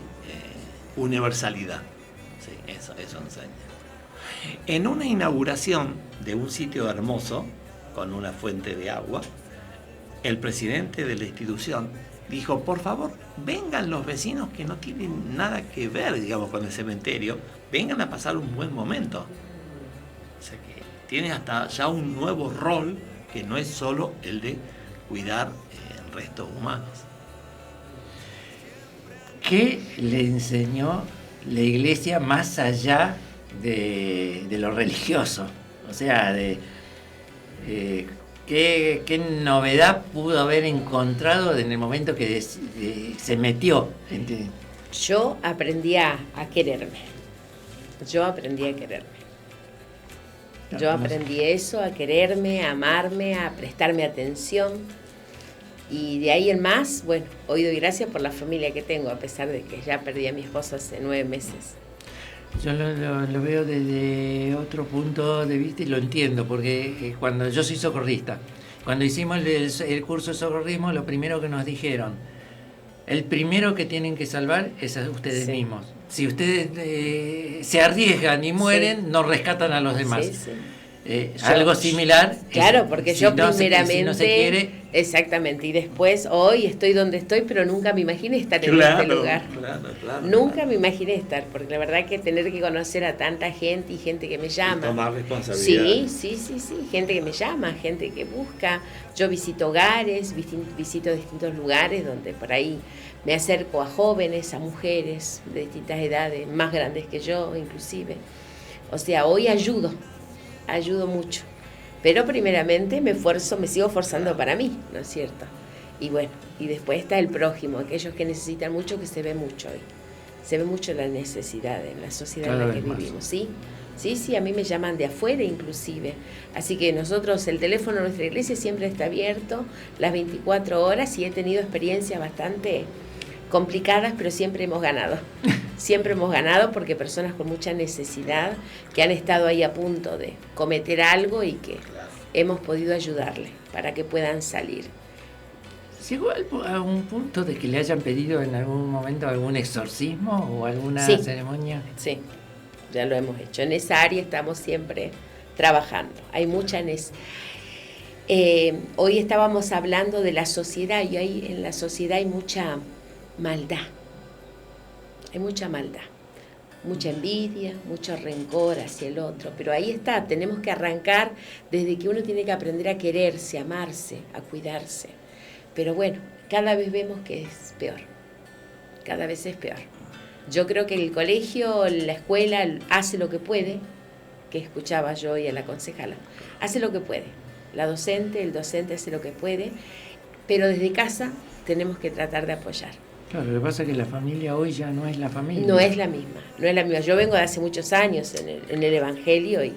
universalidad, sí, eso enseña. En una inauguración de un sitio hermoso, con una fuente de agua, el presidente de la institución dijo, por favor, vengan los vecinos que no tienen nada que ver, digamos, con el cementerio, vengan a pasar un buen momento. O sea que tiene hasta ya un nuevo rol que no es solo el de cuidar restos humanos. ¿Qué le enseñó la iglesia más allá de lo religioso? O sea, ¿qué novedad pudo haber encontrado en el momento que se metió? Yo aprendí a quererme. Yo aprendí eso, a quererme, a amarme, a prestarme atención. Y de ahí en más, bueno, hoy doy gracias por la familia que tengo, a pesar de que ya perdí a mi esposo hace 9 meses. Yo lo veo desde otro punto de vista y lo entiendo, porque cuando yo soy socorrista, cuando hicimos el curso de socorrismo, lo primero que nos dijeron, el primero que tienen que salvar es a ustedes mismos. Si ustedes se arriesgan y mueren, no rescatan a los demás. Sí. Algo similar. Claro, porque yo primeramente, si no se quiere, exactamente, y después hoy estoy donde estoy, pero nunca me imaginé estar en este lugar. Nunca me imaginé estar, porque la verdad que tener que conocer a tanta gente y gente que me llama. Y tomar responsabilidad. Sí, gente que me llama, gente que busca. Yo visito hogares, visito distintos lugares donde por ahí me acerco a jóvenes, a mujeres de distintas edades, más grandes que yo inclusive. O sea, hoy ayudo mucho, pero primeramente me sigo forzando para mí, ¿no es cierto? Y bueno, y después está el prójimo, aquellos que necesitan mucho, que se ve mucho hoy. Se ve mucho la necesidad en la sociedad en la que vivimos, ¿sí? Sí, a mí me llaman de afuera inclusive. Así que nosotros, el teléfono de nuestra iglesia siempre está abierto las 24 horas y he tenido experiencias bastante complicadas, pero siempre hemos ganado. Siempre hemos ganado porque personas con mucha necesidad que han estado ahí a punto de cometer algo y que hemos podido ayudarle para que puedan salir. ¿Llegó a un punto de que le hayan pedido en algún momento algún exorcismo o alguna ceremonia? Sí, ya lo hemos hecho. En esa área estamos siempre trabajando. Hay mucha hoy estábamos hablando de la sociedad y ahí en la sociedad hay maldad. Hay mucha maldad, mucha envidia, mucho rencor hacia el otro. Pero ahí está, tenemos que arrancar desde que uno tiene que aprender a quererse, a amarse, a cuidarse. Pero bueno, cada vez vemos que es peor. Cada vez es peor. Yo creo que el colegio, la escuela hace lo que puede, que escuchaba yo y a la concejala, hace lo que puede. La docente, el docente hace lo que puede, pero desde casa tenemos que tratar de apoyar. Claro, lo que pasa es que la familia hoy ya no es la familia. No es la misma, no es la misma. Yo vengo de hace muchos años en el Evangelio y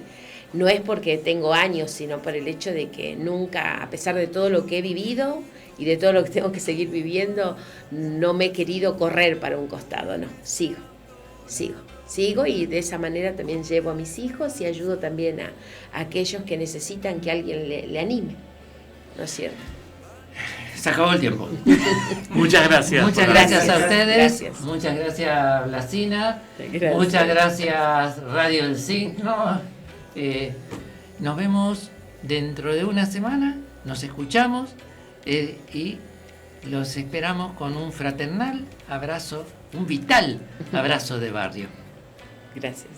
no es porque tengo años, sino por el hecho de que nunca, a pesar de todo lo que he vivido y de todo lo que tengo que seguir viviendo, no me he querido correr para un costado, no, sigo y de esa manera también llevo a mis hijos y ayudo también a aquellos que necesitan que alguien le anime, ¿no es cierto? Se acabó el tiempo. Muchas gracias. Muchas gracias a ustedes. Gracias. Muchas gracias, Blasina. Gracias. Muchas gracias, Radio El Signo. Nos vemos dentro de una semana. Nos escuchamos y los esperamos con un fraternal abrazo, un vital abrazo de barrio. Gracias.